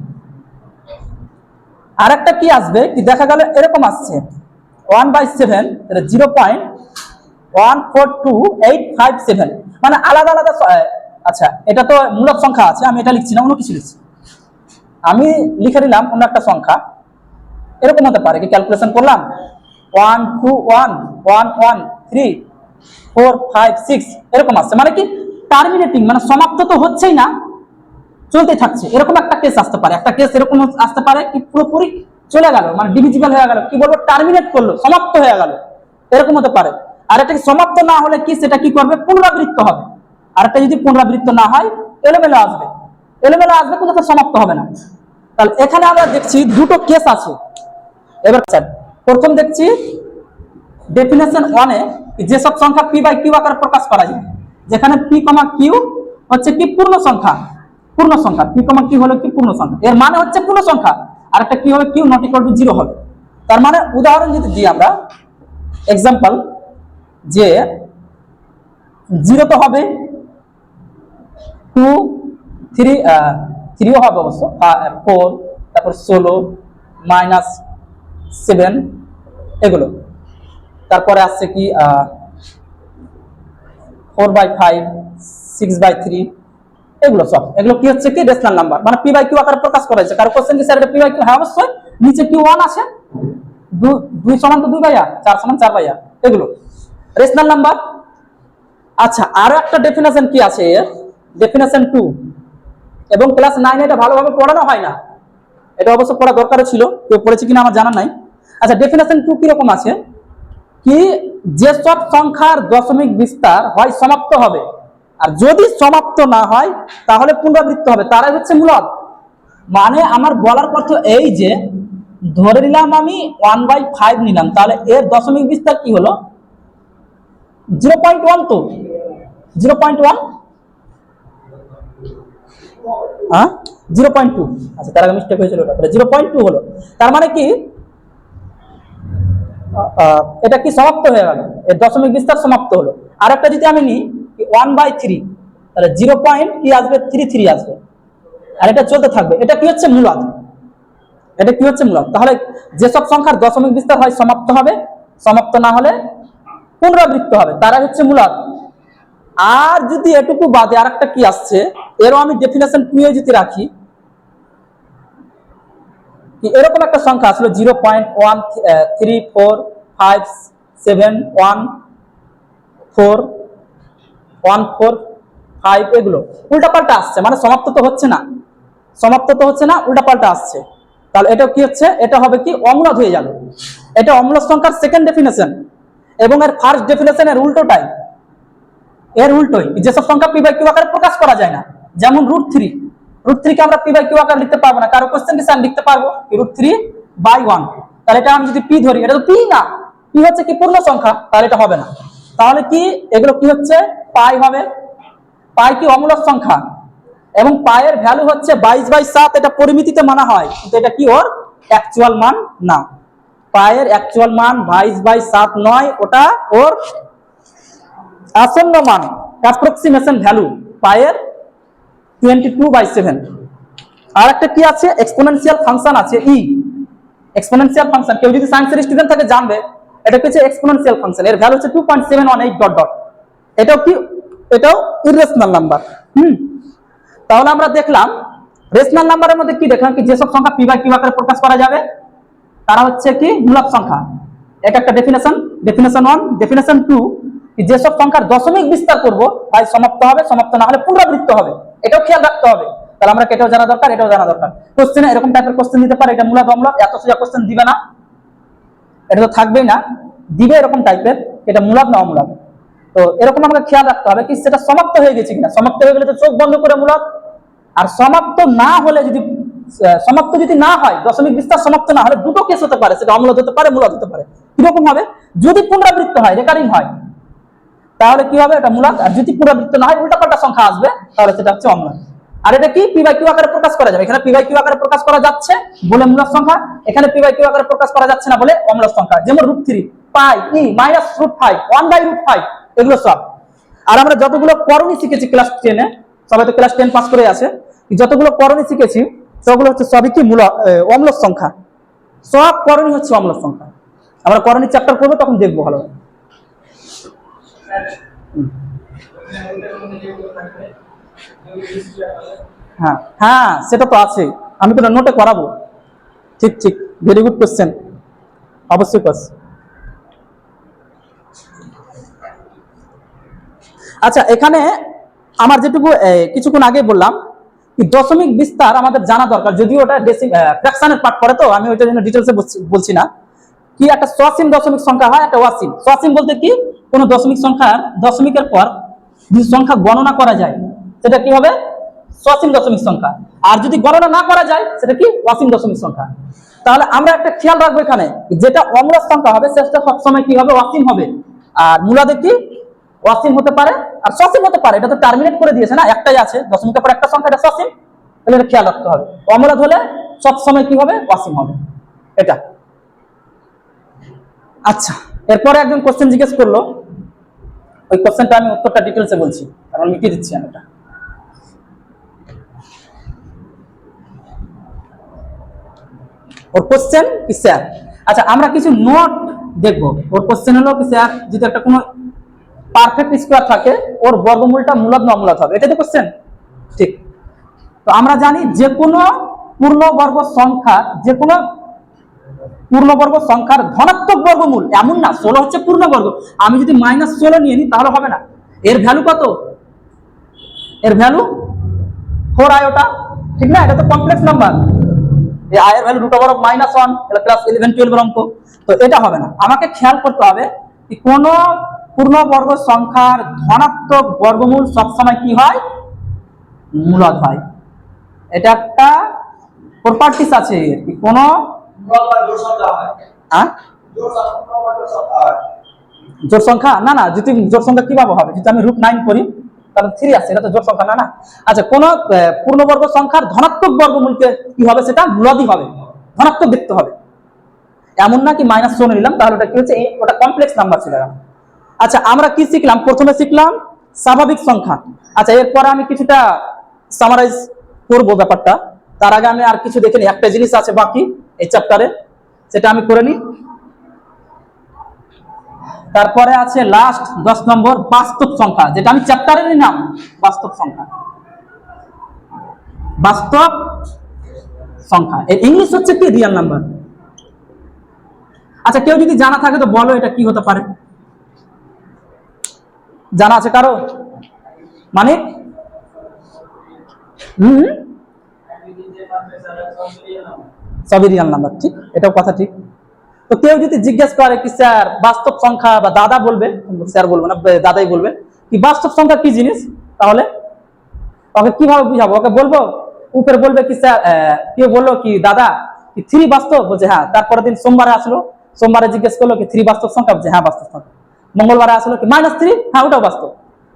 আর একটা কি আসবে, কি দেখা গেল এরকম আসছে 1/7, 0.142857, মানে আলাদা আলাদা। আচ্ছা, এটা তো মূলক সংখ্যা আছে, আমি এটা লিখছি না, অন্য কিছু লিখছি। আমি লিখে দিলাম অন্য একটা সংখ্যা, এরকম হতে পারে কি ক্যালকুলেশন করলাম 1 2 1 1 1 3 4 5 6, এরকম আসছে, মানে কি টার্মিনেটিং, মানে সমাপ্ত তো হচ্ছেই না, চলতে থাকছে। এরকম একটা কেস আসতে পারে। একটা কেস এরকম আসতে পারে কি পুরোপুরি চলে গেল, মানে ডিভিজিবল হয়ে গেল, কি বলবো, টার্মিনেট করলো, সমাপ্ত হয়ে গেল, এরকম হতে পারে। আর এটা সমাপ্ত না হলে কি, সেটা কি করবে? পুনরাবৃত্ত হবে। আর একটা যদি পুনরাবৃত্ত না হয়, এলোমেলো আসবে, এলোমেলো আসবে, কিন্তু সমাপ্ত হবে না। তাহলে এখানে আমরা দেখছি দুটো কেস আছে। এবার প্রথম দেখছি ডেফিনেশন 1 এ যেসব সংখ্যা p/q আকারে প্রকাশ করা যায়, যেখানে p, q হচ্ছে কি পূর্ণ সংখ্যা, পূর্ণ সংখ্যা, p, q হলো কি পূর্ণ সংখ্যা, এর মানে হচ্ছে পূর্ণ সংখ্যা। আর একটা কি হবে? q ≠ 0 হবে। তার মানে উদাহরণ যদি দিই আমরা, এক্সাম্পল, যে 0 তো হবে, 2 3 3ও হবে অবশ্য, 4, তারপর 16 -7, এগুলো। তারপরে আসছে কি 4/5 6/3, এগুলো সব, এগুলো কি হচ্ছে কি রেশনাল নাম্বার, মানে p/q আকারে প্রকাশ করা হয়েছে। কারো কোশ্চেন কি স্যার এটা p/q? হ্যাঁ অবশ্যই, নিচে q1 আছে, 2 সমান তো 2/r, 4 সমান 4/r, এগুলো রেশনাল নাম্বার। আচ্ছা, আরো একটা ডেফিনেশন কি আছে এর, ডেফিনেশন 2, এবং ক্লাস 9 এটা ভালোভাবে পড়ানো হয় না, এটা অবশ্য পড়া দরকার ছিল, কেউ পড়েছে কিনা আমার জানা নাই। আচ্ছা, ডেফিনেশন 2 কি রকম আছে, কি যেসব সংখ্যার দশমিক বিস্তার হয় সমাপ্ত হবে, আর যদি সমাপ্ত না হয় তাহলে পুনরাবৃত্ত হবে, তারাই হচ্ছে মূলক। মানে আমার বলার কথা এই যে, ধরে নিলাম আমি 1/5 নিলাম, তাহলে এর দশমিক বিস্তার কি হলো? 0.1, তো 0.1, হ্যাঁ 0.2, আচ্ছা তার আগে মিস্টেক হয়েছিল, ওটা 0.2 হলো। তার মানে কি এটা কি সমাপ্ত হয়ে গেল, এর দশমিক বিস্তার সমাপ্ত হলো। আর একটা যদি আমি নিই 1/3, তাহলে 0. আসবে? 33 আসবে, আর এটা চলতে থাকবে। এটা কি হচ্ছে? মূলক। এটা কি হচ্ছে? মূলক। তাহলে যেসব সংখ্যার দশমিক বিস্তার হয় সমাপ্ত হবে, সমাপ্ত না হলে পুনরাবৃত্ত হবে, তারা হচ্ছে মূলক। আর যদি এটুকু বাদে আর একটা কি আসছে, এরও আমি ডেফিনেশন 2 এ যদি রাখি, এরকম একটা সংখ্যা আসলো 0.13457145, এগুলো উল্টাপাল্টা আসছে, মানে সমাপ্ত তো হচ্ছে না, সমাপ্ত তো হচ্ছে না, উল্টাপাল্টা আসছে। তাহলে এটা কি হচ্ছে? এটা হবে কি অমূলক হয়ে গেল। এটা অমূলক সংখ্যার সেকেন্ড ডেফিনেশন, এবং এর ফার্স্ট ডেফিনেশন এর উল্টোটাই, এর উল্টোই। যেসব সংখ্যা p/q আকারে প্রকাশ করা যায় না, যেমন √3, √3 কে আমরা p/q আকারে লিখতে পারবো না। কারো কোশ্চেন কি স্যার লিখতে পারবো √3/1, তাহলে এটা আমি যদি p ধরি, এটা তো p না, p হচ্ছে কি পূর্ণ সংখ্যা, তাহলে এটা হবে না। তাহলে কি এগুলো কি হচ্ছে? পাই হবে। পাই কি অমূলক সংখ্যা, এবং পায়ের ভ্যালু হচ্ছে 22/7, এটা পরিমিতিতে মানা হয়, কিন্তু এটা কি ওর অ্যাকচুয়াল মান না। পায়ের অ্যাকচুয়াল মান 22/7 নয়, ওটা ওর আসন্ন মান, অ্যাপ্রক্সিমেশন ভ্যালু পায়ের 22/7। আর একটা কি আছে? এক্সপোনেনশিয়াল ফাংশন আছে ই, এক্সপোনেনশিয়াল ফাংশন, কেউ যদি সায়েন্সের স্টুডেন্ট থাকে জানবে, এটা হচ্ছে এক্সপোনেনশিয়াল ফাংশন, এর ভ্যালু হচ্ছে 2.718 ... এটাও কি? এটাও ইররেশনাল নাম্বার। তাহলে আমরা দেখলাম রেশনাল নাম্বারের মধ্যে কি দেখলাম, কি যেসব সংখ্যা p/q আকারে প্রকাশ করা যাবে তারা হচ্ছে কি মূলক সংখ্যা। এটা একটা ডেফিনেশন, ডেফিনেশন 1। ডেফিনেশন 2, যেসব সংখ্যার দশমিক বিস্তার করব হয় সমাপ্ত হবে, সমাপ্ত না হলে পুনরাবৃত্ত হবে, এটাও খেয়াল রাখতে হবে। তাহলে আমরা এটাও জানা দরকার, এটাও জানা দরকার। কোশ্চেনে এরকম টাইপের কোশ্চেন দিতে পারে, এটা মূলত অম্লত, এত সোজা কোশ্চেন দিবে না, এটা তো থাকবেই না, দিবে এরকম টাইপের, এটা মূলত না অমূলত। তো এরকম আমাকে খেয়াল রাখতে হবে কি সেটা সমাপ্ত হয়ে গেছে কিনা। সমাপ্ত হয়ে গেলে তো চোখ বন্ধ করে মূলত, আর সমাপ্ত না হলে যদি সমাপ্ত যদি না হয়, দশমিক বিস্তার সমাপ্ত না হলে দুটো কেস হতে পারে, সেটা অমূলত হতে পারে, মূলত হতে পারে। কিরকম হবে? যদি পুনরাবৃত্ত হয়, রেকারিং হয়, তাহলে কি হবে? এটা মূলত। আর যদি পুনরাবৃত্ত না হয়, উল্টাপাল্টা সংখ্যা আসবে, তাহলে সেটা হচ্ছে অমূলত। আর এটা কি পি বাই কিউ আকারে প্রকাশ করা যাবে। এখানে পি বাই কিউ আকারে প্রকাশ করা যাচ্ছে বলে মূলত সংখ্যা, এখানে পি বাই কিউ আকারে প্রকাশ করা যাচ্ছে না বলে অমূলত সংখ্যা। যেমন √3, পাই, ই, -√5, 1/√5, এগুলো সব। আর আমরা যতগুলো করণী শিখেছি ক্লাস 10 এ, সবাই তো ক্লাস 10 পাস করে আছে, যতগুলো করণী শিখেছি সেগুলো হচ্ছে সবই কি অমূলত সংখ্যা। সব করণী হচ্ছে অমূলত সংখ্যা। আমরা করণী চ্যাপ্টার করবো, তখন দেখবো ভালো। হ্যাঁ হ্যাঁ, সেটা তো আছে, আমি তো নোটে করাবো। ঠিক ঠিক, ভেরি গুড কোশ্চেন, অবশ্যই কোশ্চেন। আচ্ছা, এখানে আমার যেটুকু কিছুক্ষণ আগে বললাম দশমিক বিস্তার আমাদের জানা দরকার, যদিও ওটা ফ্র্যাকশনের পার্ট করে, তো আমি ওইটার জন্য ডিটেলসে বলছি না। কি একটা সসীম দশমিক সংখ্যা হয়, একটা অসীম। সসীম বলতে কি, কোন দশমিক সংখ্যার দশমিকের পর যদি সংখ্যা গণনা করা যায়, সেটা কি হবে? সসীম দশমিক সংখ্যা। আর যদি গণনা না করা যায়, সেটা কি? অসীম দশমিক সংখ্যা। তাহলে আমরা একটা খেয়াল রাখবো এখানে, যেটা অমূলত সংখ্যা হবে সেটা সবসময় কি হবে? অসীম হবে। আর মূলাদে কি অসীম হতে পারে আর সসীম হতে পারে, এটা তো টার্মিনেট করে দিয়েছে না, একটাই আছে, দশমিকের পর একটা সংখ্যা, এটা সসীম। তাহলে এটা খেয়াল রাখতে হবে, অমূলত হলে সবসময় কি হবে? অসীম হবে, এটা। আচ্ছা, এরপরে একজন কোশ্চেন জিজ্ঞেস করলো, ওই কোশ্চেনটা আমি উত্তরটা ডিটেলসে বলছি, কারণ লিখে দিচ্ছি আমি এটা। ওর কোশ্চেন কি স্যার, আচ্ছা আমরা কিছু নোট দেখবো। ওর কোশ্চেন হলো কি স্যার, যদি একটা কোনো পারফেক্ট স্কোয়ার থাকে, ওর বর্গমূলটা মূলত না অমূলত হবে, এটাই তো কোশ্চেন। ঠিক। তো আমরা জানি যে কোনো পূর্ণবর্গ সংখ্যা, যে কোনো পূর্ণবর্গ সংখ্যার ধনাত্মক বর্গমূল, এমন না 16 হচ্ছে পূর্ণবর্গ, আমি যদি -16 নিয়ে নিই তাহলে হবে না। এর ভ্যালু কত? এর ভ্যালু 4 আয়োটা, ঠিক না? এটা তো কমপ্লেক্স নাম্বার, এই আয়ের ভ্যালু √1, এটা ক্লাস 11-12 এর অঙ্ক। তো এটা হবে না, আমাকে খেয়াল করতে হবে কি কোন পূর্ণবর্গ সংখ্যার ধনাত্মক বর্গমূল সবসময় কি হয়? মূলত হয়। এটা একটা প্রপার্টিস আছে কি, কোন জোড় সংখ্যা না, না যদি জোড় সংখ্যা কিভাবে হবে, যদি আমি √9 করি তাহলে 3 আছে, এটা তো জোড় সংখ্যা না, না। আচ্ছা, কোন পূর্ণবর্গ সংখ্যার ধনাত্মক বর্গমূলকে কি হবে? সেটা মূলদই হবে, ধনাত্মক দেখতে হবে। এমন না কি -16 নিলাম তাহলে ওটা কি হচ্ছে, ওটা কমপ্লেক্স নাম্বার ছিল। আচ্ছা, আমরা কি শিখলাম? প্রথমে শিখলাম স্বাভাবিক সংখ্যা। আচ্ছা, এরপরে আমি কিছুটা সামারাইজ করব ব্যাপারটা, তার আগে আমি আর কিছু দেখে নিই। একটা জিনিস আছে বাকি এই চ্যাপ্টারে, সেটা আমি করে নিই। তারপরে আছে লাস্ট 10 নম্বর বাস্তব সংখ্যা, যেটা আমি চ্যাপ্টারেরই নাম, বাস্তব সংখ্যা। বাস্তব সংখ্যা এর ইংলিশ হচ্ছে কি? Real number. আচ্ছা, কেউ যদি জানা থাকে তো বলো, এটা কি হতে পারে? জানা আছে কারো? মানে সবই রিয়েল নাম্বার, ঠিক, এটাও কথা ঠিক। তো কেউ যদি জিজ্ঞেস করে কি স্যার বাস্তব সংখ্যা, বা দাদা বলবে, স্যার বলবে না, দাদাই বলবে কি বাস্তব সংখ্যা কি জিনিস, তাহলে ওকে কিভাবে বুঝাবো? ওকে বলবো, উপরে বলবে কি স্যার, কেউ বললো কি দাদা কি 3 বাস্তব? বলছে হ্যাঁ। তারপরের দিন সোমবারে আসলো, সোমবারে জিজ্ঞেস করলো কি 3 বাস্তব সংখ্যা? বলছে হ্যাঁ বাস্তব সংখ্যা। মঙ্গলবারে আসলো কি -3, হ্যাঁ ওটাও বাস্তব।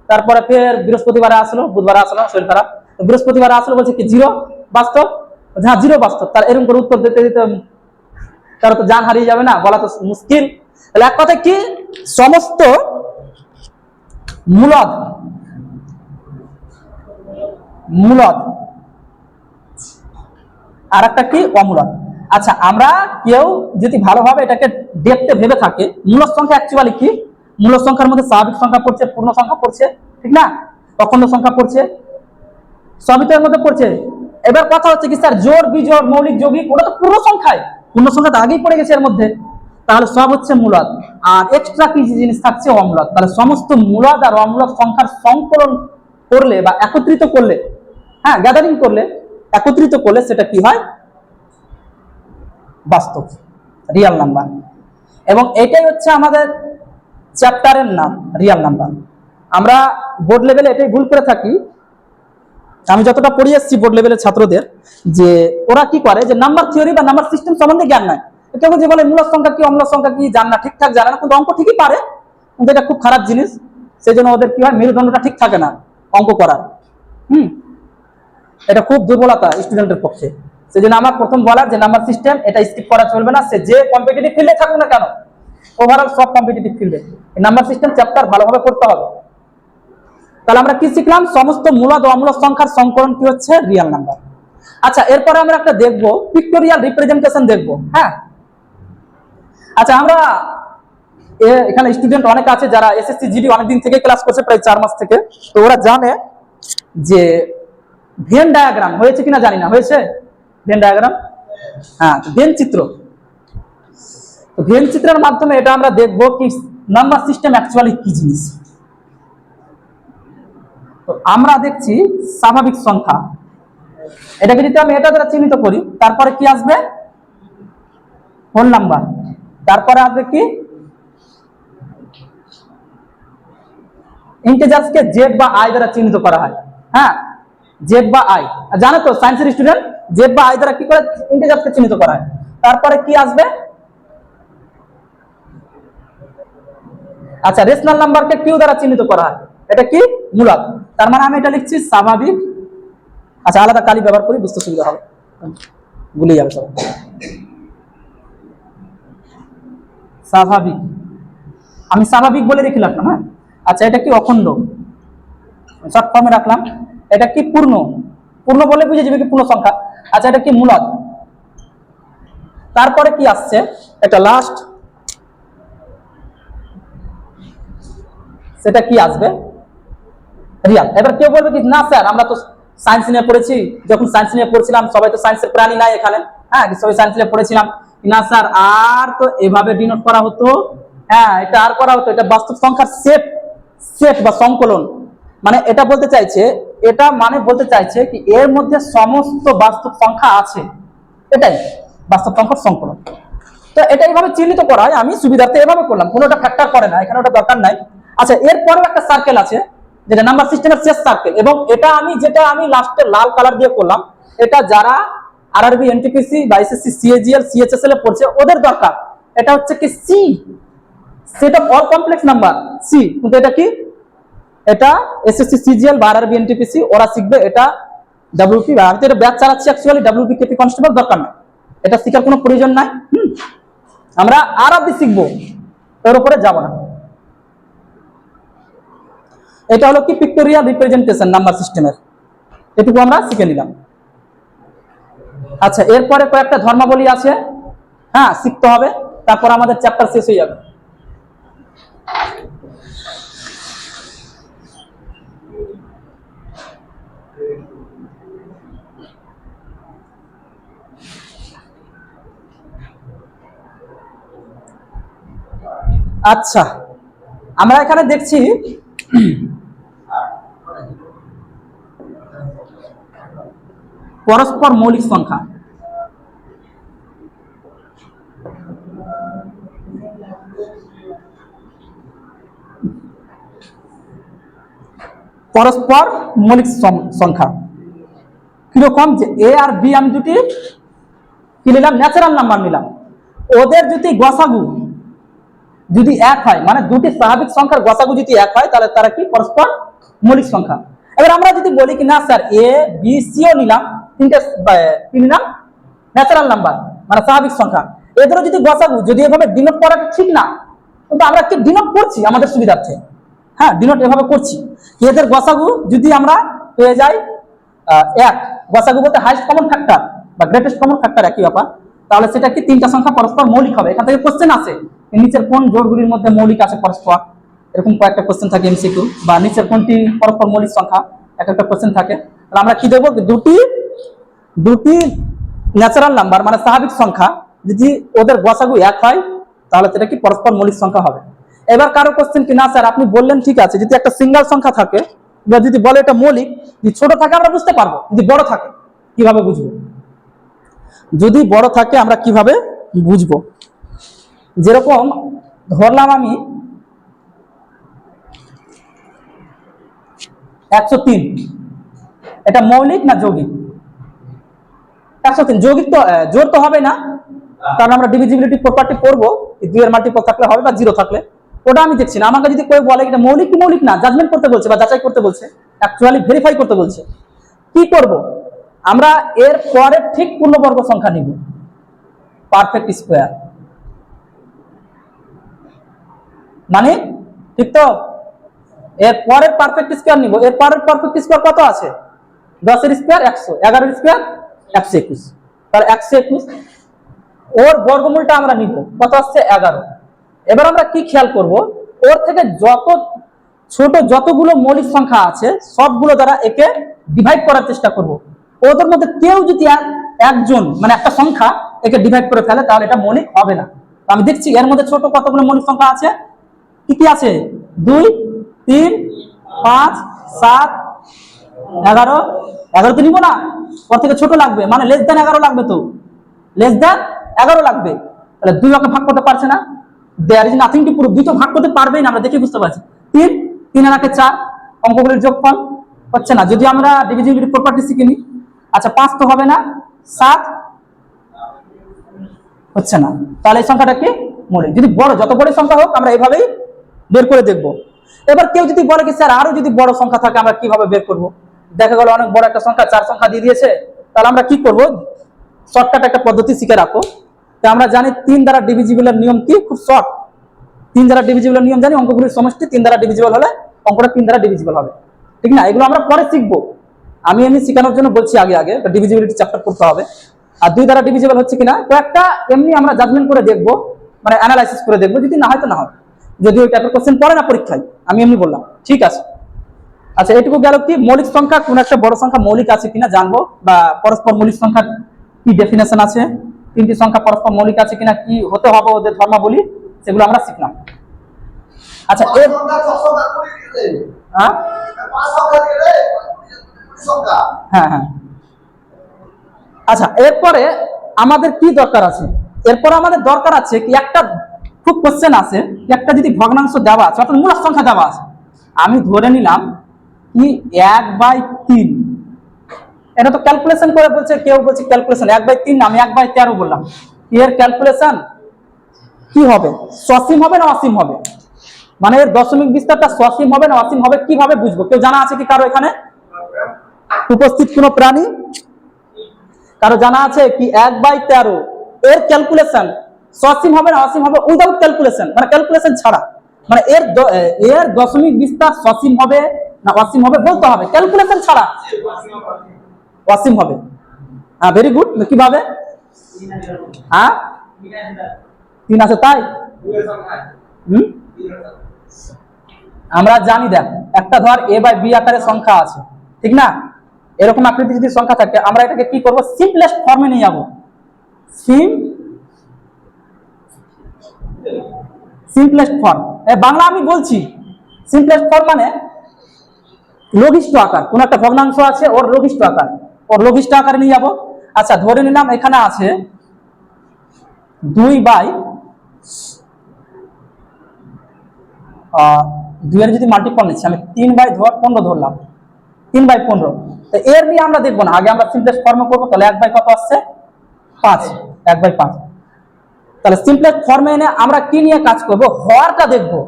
তারপরে ফের বৃহস্পতিবারে আসলো, বুধবারে আসলো শরীর খারাপ, বৃহস্পতিবারে আসলো, বলছে কি 0 বাস্তব? হ্যাঁ 0 বাস্তব। তার এরকম করে উত্তর দিতে দিতে তারা তো জান হারিয়ে যাবে না, বলা তো মুশকিল। তাহলে এক কথা কি, সমস্ত মূলদ আর একটা কি অমূলদ। আচ্ছা, আমরা কেউ যদি ভালোভাবে এটাকে দেখতে ভেবে থাকে, মূলদ সংখ্যা অ্যাকচুয়ালি কি? মূলদ সংখ্যার মধ্যে স্বাভাবিক সংখ্যা পড়ছে, পূর্ণ সংখ্যা পড়ছে, ঠিক না, অখণ্ড সংখ্যা পড়ছে, সবই তো এর মধ্যে পড়ছে। এবার কথা হচ্ছে কি স্যার জোড় বিজোড় মৌলিক যৌগিক, ওটা তো পূর্ণ সংখ্যায়, পূর্ণ সংখ্যা তো আগেই পড়ে গেছে এর মধ্যে। তাহলে সব হচ্ছে মূলদ, আর এক্সট্রা কি জিনিস থাকছে অম্লদ। তাহলে সমস্ত মূলদ আর অম্লদ সংখ্যার সংকলন করলে বা একত্রিত করলে, হ্যাঁ গ্যাদারিং করলে, একত্রিত করলে সেটা কি হয়? বাস্তব, রিয়াল নাম্বার। এবং এটাই হচ্ছে আমাদের চ্যাপ্টারের নাম, রিয়াল নাম্বার। আমরা বোর্ড লেভেলে এটাই ভুল করে থাকি, আমি যতটা পড়িয়ে এসেছি বোর্ড লেভেলের ছাত্রদের, যে ওরা কি করে যে নাম্বার থিওরি বা নাম্বার সিস্টেম সম্বন্ধে জ্ঞান নাই। কেউ যে বলে মূলদ সংখ্যা কি অম্লদ সংখ্যা কি জান না, ঠিকঠাক জানে না, কিন্তু অঙ্ক ঠিকই পারে, কিন্তু এটা খুব খারাপ জিনিস। সেই জন্য ওদের কি হয়, মেরুদণ্ডটা ঠিক থাকে না অঙ্ক করার। এটা খুব দুর্বলতা স্টুডেন্টের পক্ষে। সেই জন্য আমার প্রথম বলার যে নাম্বার সিস্টেম এটা স্কিপ করা চলবে না, সে যে কম্পিটিটিভ ফিল্ডে থাকুক না কেন, ওভারঅল সব কম্পিটিটিভ ফিল্ডে নাম্বার সিস্টেম চ্যাপ্টার ভালোভাবে পড়তে হবে। তাহলে আমরা কি শিখলাম? সমস্ত মূলদ ও অম্লদ সংখ্যার সংকলন কি হচ্ছে? Real number. আচ্ছা, এরপরে আমরা একটা দেখবো পিক্টোরিয়াল রিপ্রেজেন্টেশন দেখবো। হ্যাঁ, আচ্ছা, আমরা এখানে স্টুডেন্ট অনেক আছে যারা এসএসসি জিডি অনেকদিন থেকে ক্লাস করছে, প্রায় 4 মাস থেকে। তো ওরা জানে যে ভেন ডায়াগ্রাম হয়েছে কিনা জানি না, হয়েছে ভেন ডায়াগ্রাম? হ্যাঁ, ভেন চিত্র। তো ভেন চিত্রের মাধ্যমে এটা আমরা দেখবো কি নাম্বার সিস্টেম অ্যাকচুয়ালি কি জিনিস। তো আমরা দেখছি স্বাভাবিক সংখ্যা, এটাকে যদি আমি এটা দ্বারা চিহ্নিত করি, তারপরে কি আসবে? Whole number. তারপরে আসবে কি? ইন্টিজার্সকে জেড বা আই দ্বারা চিহ্নিত করা হয়। হ্যাঁ, জেড বা আই, জানো তো সায়েন্সের স্টুডেন্ট, জেড বা আই দ্বারা কি করে ইন্টিজার্সকে চিহ্নিত করা হয়। তারপরে কি আসবে? আচ্ছা, রেশনাল নাম্বারকে কিউ দ্বারা চিহ্নিত করা হয়, এটা কি? মূলদ। তার মানে আমি এটা লিখছি স্বাভাবিক। আচ্ছা, আলাদা কালি ব্যবহার করি, বুঝতে সুবিধা হবে, ভুলে যাবে সব। স্বাভাবিক, আমি স্বাভাবিক বলে রেখে রাখলাম। হ্যাঁ, আচ্ছা, এটা কি? অখণ্ড, শর্ট ফর্মে রাখলাম। এটা কি? পূর্ণ, পূর্ণ বলে বুঝে যাবে কি পূর্ণ সংখ্যা। আচ্ছা, এটা কি? মূলদ। তারপরে কি আসছে? এটা লাস্ট, সেটা কি আসবে? রিয়াল। এবার কেউ বলবে কি না স্যার আমরা তো সায়েন্স নিয়ে পড়েছি, যখন সায়েন্স নিয়ে পড়ছিলাম সবাই তো সায়েন্সের প্রাণী নাই এখানে, হ্যাঁ সবাই সায়েন্স নিয়ে পড়েছিলাম, না স্যার আর তো এভাবে ডিনোট করা হতো, হ্যাঁ এটা আর করা হতো, এটা বাস্তব সংখ্যার সেট, সেট বা সংকলন। মানে এটা বলতে চাইছে, এটা মানে বলতে চাইছে কি এর মধ্যে সমস্ত বাস্তব সংখ্যা আছে, এটাই বাস্তব সংখ্যার সংকলন। তো এটা এইভাবে চিহ্নিত করা হয়, আমি সুবিধার্থে এভাবে করলাম, কোনোটা ফ্যাক্টর করে না, এখানে ওটা দরকার নাই। আচ্ছা, এরপরেও একটা সার্কেল আছে যেটা নাম্বার সিস্টেমের শেষ সার্কেল, এবং এটা আমি যেটা আমি লাস্টে লাল কালার দিয়ে করলাম, এটা যারা আরআরবি, এনটিপিসি বা এসএসসি, সিএজিএল, সিএইচএসএল এ পড়ছে ওদের দরকার। এটা হচ্ছে কি C, set of all complex number, C. কিন্তু এটা কি? এটা এসএসসি, সিজিএল বা আরআরবি, এনটিপিসি ওরা শিখবে, এটা ডব্লিউপি বা আমি তো এটা ব্যাচ চালাচ্ছি অ্যাকচুয়ালি, ডব্লিউপি, কেপি, কনস্টেবল দরকার নাই, এটা শেখার কোনো প্রয়োজন নাই। আমরা আরআরবি শিখবো, এর উপরে যাব না। এটা হলো কি? পিক্টোরিয়াল রিপ্রেজেন্টেশন নাম্বার সিস্টেমের, এটুকু আমরা শিখে নিলাম। আচ্ছা, এরপরে কয়েকটা ধর্মাবলী আছে, হ্যাঁ শিখতে হবে, তারপর আমাদের চ্যাপ্টার শেষ হয়ে যাবে। আচ্ছা, আমরা এখানে দেখছি পরস্পর মৌলিক সংখ্যা। পরস্পর মৌলিক সংখ্যা কিরকম? যে এ আর বি আমি দুটি কি নিলাম? ন্যাচারাল নাম্বার নিলাম, ওদের যদি গসাগু যদি এক হয়, মানে দুটি স্বাভাবিক সংখ্যার গসাগু যদি এক হয়, তাহলে তারা কি? পরস্পর মৌলিক সংখ্যা। এবার আমরা যদি বলি কি না স্যার এ বি সিও নিলাম, তিনটে কি নিলাম? ন্যাচারাল নাম্বার মানে স্বাভাবিক সংখ্যা, এদেরও যদি গসাগু, যদি এভাবে ডিনোট করাটা ঠিক না, কিন্তু আমরা কি ডিনোট করছি আমাদের সুবিধার্থে, হ্যাঁ ডিনোট এভাবে করছি, এদের গসাগু যদি আমরা পেয়ে যাই এক, গসাগু বলতে হাইস্ট কমন ফ্যাক্টর বা গ্রেটেস্ট কমন ফ্যাক্টর একই ব্যাপার, তাহলে সেটা কি? তিনটা সংখ্যা পরস্পর মৌলিক হবে। এখান থেকে কোশ্চেন আছে, নিচের কোন জোড়গুলির মধ্যে মৌলিক আছে পরস্পর, এরকম কয়েকটা কোশ্চেন থাকে এমসিকিউ, বা নিচের কোনটি পরস্পর মৌলিক সংখ্যা, একটা কোশ্চেন থাকে। তাহলে আমরা কি দেখবো? দুটি ন্যাচারাল নাম্বার মানে স্বাভাবিক সংখ্যা যদি ওদের গসাগু এক হয়, তাহলে সেটা কি পরস্পর মৌলিক সংখ্যা হবে। এবার কারো কোশ্চেন কি, না স্যার আপনি বললেন ঠিক আছে, যদি একটা সিঙ্গেল সংখ্যা থাকে বা যদি বলে এটা মৌলিক, যদি ছোট থাকে আমরা বুঝতে পারবো, যদি বড় থাকে কিভাবে বুঝবো? যদি বড় থাকে আমরা কিভাবে বুঝবো? যেরকম ধরলাম আমি 103, এটা মৌলিক না যৌগিক? 103 যৌগিক তো, জোর তো হবে না, কারণ আমরা ডিভিজিবিলিটি প্রপার্টি পড়বো, 2 এর মাল্টিপল থাকলে হবে বা 0 থাকলে, ওটা আমি দেখছি না। আমাকে যদি কেউ বলে এটা মৌলিক কি মৌলিক না, জাজমেন্ট করতে বলছে বা যাচাই করতে বলছে, অ্যাকচুয়ালি ভেরিফাই করতে বলছে, কি করব? আমরা এর পরে ঠিক পূর্ণবর্গ সংখ্যা নিব, পারফেক্ট স্কয়ার, মানে ঠিক তো? এর পরের পারফেক্ট স্কয়ার নিব। এর পরের পারফেক্ট স্কয়ার কত আছে? 10 এর স্কয়ার 100, 11 এর স্কয়ার 121, তাহলে 121 ওর বর্গমূলটা আমরা নিব, কত আসছে? 11। এবার আমরা কি খেয়াল করব, ওর থেকে যত ছোট যতগুলো মৌলিক সংখ্যা আছে সবগুলো দ্বারা একে ডিভাইড করার চেষ্টা করব। ওদের মধ্যে কেউ যদি একজন মানে একটা সংখ্যা একে ডিভাইড করে ফেলে তাহলে এটা মৌলিক হবে না। আমি দেখছি এর মধ্যে ছোট কতগুলো মৌলিক সংখ্যা আছে, কি কি আছে? 2, 3, 5, 7, 11। 11 তো নিব না, ওর থেকে ছোট লাগবে, মানে লেস দেন 11 লাগবে, তো লেস দেন 11 লাগবে। তাহলে 2 ওকে ভাগ করতে পারছে না, there is nothing to prove. 2 তো ভাগ করতে পারবেই না, আমরা দেখে বুঝতে পারছি। 3, 3 আর 4, অঙ্কগুলির যোগফল হচ্ছে না, যদি আমরা ডিভিজিবিলিটি প্রপার্টি শিখে নিই। আচ্ছা 5 তো হবে না, 7 হচ্ছে না, তাহলে এই সংখ্যাটা কি মৌলিক? যদি বড়, যত বড় সংখ্যা হোক আমরা এইভাবেই বের করে দেখব। এবার কেউ যদি বলে কি স্যার আরো যদি বড় সংখ্যা থাকে আমরা কিভাবে বের করব? দেখা গেল অনেক বড় একটা সংখ্যা 4 সংখ্যা দিয়ে দিয়েছে, তাহলে আমরা কি করব? শর্টকাট একটা পদ্ধতি শিখে রাখো। তো আমরা জানি 3 দ্বারা ডিভিজিবলের নিয়ম কি, খুব শর্ট। 3 দ্বারা ডিভিজিবলের নিয়ম জানি, অঙ্কগুলির সমষ্টি 3 দ্বারা ডিভিজিবল হলে অঙ্কটা 3 দ্বারা ডিভিজিবল হবে, ঠিক না? এগুলো আমরা পরে শিখবো, আমি এমনি শেখানোর জন্য বলছি আগে আগে ডিভিজিবিলিটি চ্যাপ্টার করতে হবে। আর 2 দ্বারা ডিভিজিবল হচ্ছে কিনা কয়েকটা এমনি আমরা জাজমেন্ট করে দেখবো, মানে অ্যানালাইসিস করে দেখবো, যদি না হয় তো না হয়, যদি ওই টাইপের কোশ্চেন পড়ে না পরীক্ষায়, আমি এমনি বললাম, ঠিক আছে। আচ্ছা এটুকু গেল কি মৌলিক সংখ্যা, কোন একটা বড় সংখ্যা মৌলিক আছে কিনা জানবো, বা পরস্পর মৌলিক সংখ্যার কি ডেফিনেশন আছে, 3টি সংখ্যা পরস্পর মৌলিক আছে কিনা, কি হতে হবে ওদের ধর্মাবলী, সেগুলো আমরা শিখলাম। আচ্ছা হ্যাঁ হ্যাঁ, আচ্ছা এরপরে আমাদের কি দরকার আছে? এরপরে আমাদের দরকার আছে কি একটা খুব কোশ্চেন আছে, একটা যদি ভগ্নাংশ দেওয়া আছে অর্থাৎ মূলক সংখ্যা দেওয়া আছে, আমি ধরে নিলাম কি 1/3, এটা তো ক্যালকুলেশন করে বলছে, কেউ বলছে ক্যালকুলেশন 1/3 না, আমি 1/13 বললাম। এর ক্যালকুলেশন কি হবে? সসীম হবে না অসীম হবে? মানে এর দশমিক বিস্তারটা সসীম হবে না অসীম হবে, কিভাবে বুঝবো? কেউ জানা আছে কি কারো এখানে উপস্থিত কোনো প্রাণী? কারো জানা আছে কি 1/13 এর ক্যালকুলেশন সসীম হবে না অসীম হবে উইদাউট ক্যালকুলেশন, মানে ক্যালকুলেশন ছাড়া, মানে এর দশমিক বিস্তার সসীম হবে না অসীম হবে বলতে হবে, ক্যালকুলেশন ছাড়া অসীম হবে। হ্যাঁ ভেরি গুড, কিভাবে? হ্যাঁ 3 আছে তাই? আমরা জানি, দেখ একটা ধর a/b আকারে সংখ্যা আছে, ঠিক না? এরকম আকৃতি যদি সংখ্যা থাকে আমরা এটাকে কি করব? সিম্পলেস্ট ফর্মে নিয়ে যাব। সিম্পলেস্ট ফর্ম, বাংলা আমি বলছি। সিম্পলেস্ট ফর্ম মানে লঘিষ্ঠ আকার, কোন একটা ভগ্নাংশ আছে ওর লঘিষ্ঠ আকার, ওর লঘিষ্ঠ আকারে নিয়ে যাব। আচ্ছা ধরে নিলাম এখানে আছে 2 এর যদি মাল্টিপল নিচ্ছি, আমি 3/15 ধরলাম, 3/15। তো এর নিয়ে আমরা দেখবো না, আগে আমরা সিম্পলেস্ট ফর্মে করবো। তাহলে 1/, কত আসছে? 5, 1/5। তাহলে সিম্পলেস্ট ফর্মে এনে আমরা কি নিয়ে কাজ করব? হরটা দেখবো।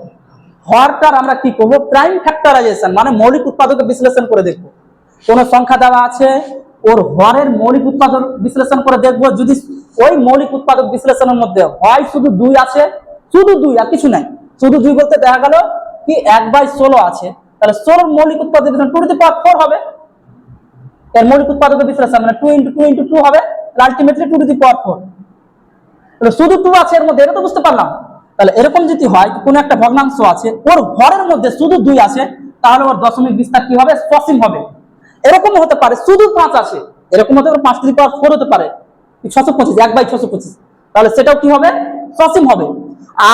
হরটার আমরা কি করব? প্রাইম ফ্যাক্টরাইজেশন, মানে মৌলিক উৎপাদকে বিশ্লেষণ করে দেখবো। কোন সংখ্যা দেওয়া আছে ওর হরের মৌলিক উৎপাদক বিশ্লেষণ করে দেখবো, যদি ওই মৌলিক উৎপাদক বিশ্লেষণের মধ্যে হয় শুধু 2 আছে, শুধু 2 আর কিছু নাই, শুধু 2 বলতে দেখা গেল কি 1/16 আছে, তাহলে 16 মৌলিক উৎপাদক বিশ্লেষণ 2 টু দি পাওয়ার 4 হবে। এর মৌলিক উৎপাদক বিশ্লেষণ মানে 2 × 2 × 2 হবে, আলটিমেটলি 2 টু দি পাওয়ার 4। তাহলে শুধু 2 আছে এর মধ্যে, এটা তো বুঝতে পারলাম। তাহলে এরকম যদি হয় কোন একটা ভগ্নাংশ আছে ওর হরের মধ্যে শুধু 2 আছে, তাহলে ওর দশমিক বিস্তার কি হবে? সসীম হবে। এরকম হতে পারে শুধু 5 আছে, এরকম হতে পারে 5 টু দি পাওয়ার 4 হতে পারে, 625, 1/625, তাহলে সেটাও কি হবে? সসীম হবে।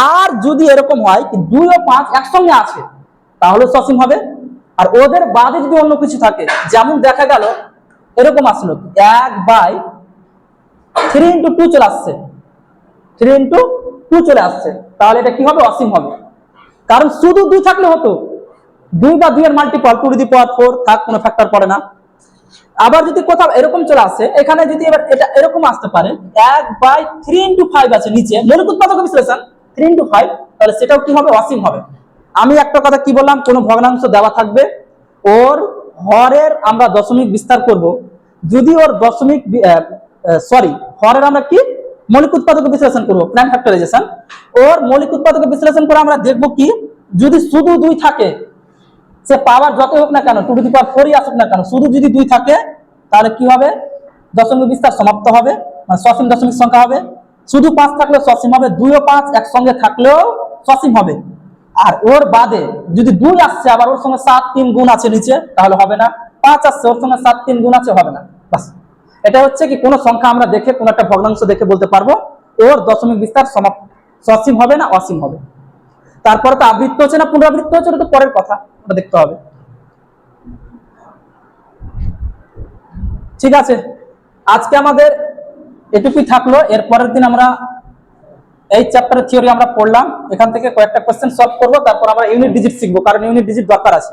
আর যদি এরকম হয় কি 2 ও 5 একসঙ্গে আছে, তাহলে সসীম হবে। আর ওদের বাদে যদি অন্য কিছু থাকে, যেমন দেখা গেল এরকম আসলো 1/3 × 2 চলে আসছে, 3 × 2 চলে আসছে, তাহলে এটা কি হবে? অসীম হবে। কারণ শুধু 2 থাকলে হতো, 2 বা 2 এর মাল্টিপল 2^4 থাক, কোনো ফ্যাক্টর পড়ে না। আবার যদি কোথাও এরকম চলে আসে, এখানে যদি এবার এটা এরকম আসতে পারে 1/3 × 5 আছে নিচে, মৌলিক উৎপাদক বিশ্লেষণ 3 × 5, তাহলে সেটাও কি হবে? অসীম হবে। আমি একটা কথা কি বললাম, কোন ভগ্নাংশ দেওয়া থাকবে, ওর হরের আমরা দশমিক বিস্তার করব। যদি ওর দশমিক হরের আমরা কি মৌলিক উৎপাদক বিশ্লেষণ করব, প্রাইম ফ্যাক্টরাইজেশন। ওর মৌলিক উৎপাদক বিশ্লেষণ করে আমরা দেখব কি, যদি শুধু 2 থাকে, সে পাওয়ার যত হোক না কেন, 2^4 আসুক না কেন, শুধু যদি 2 থাকে, তাহলে কি হবে? দশমিক বিস্তার সমাপ্ত হবে, মানে সসীম দশমিক সংখ্যা হবে। শুধু 5 থাকলেও সসীম হবে, 2 ও 5 একসঙ্গে থাকলেও সসীম হবে। আর ওর বাদে যদি 2 আসছে, আবার ওর সঙ্গে 7 3 গুণ আছে নিচে, তাহলে হবে না। 5 আসছে, ওর সঙ্গে 7 3 গুণ আছে, হবে না। বাস, এটা হচ্ছে কি কোন সংখ্যা আমরা দেখে, কোন একটা ভগ্নাংশ দেখে বলতে পারবো ওর দশমিক বিস্তার সসীম হবে না অসীম হবে। তারপরে তো আবৃত্ত হচ্ছে না পুনরাবৃত্ত হচ্ছে, ওটা তো পরের কথা, ওটা দেখতে হবে। ঠিক আছে, আজকে আমাদের এটুকুই থাকলো। এর পরের দিন আমরা এই চ্যাপ্টারের থিওরি আমরা পড়লাম, এখান থেকে কয়েকটা কোশ্চেন সলভ করবো, তারপর আমরা ইউনিট ডিজিট শিখবো, কারণ ইউনিট ডিজিট দরকার আছে।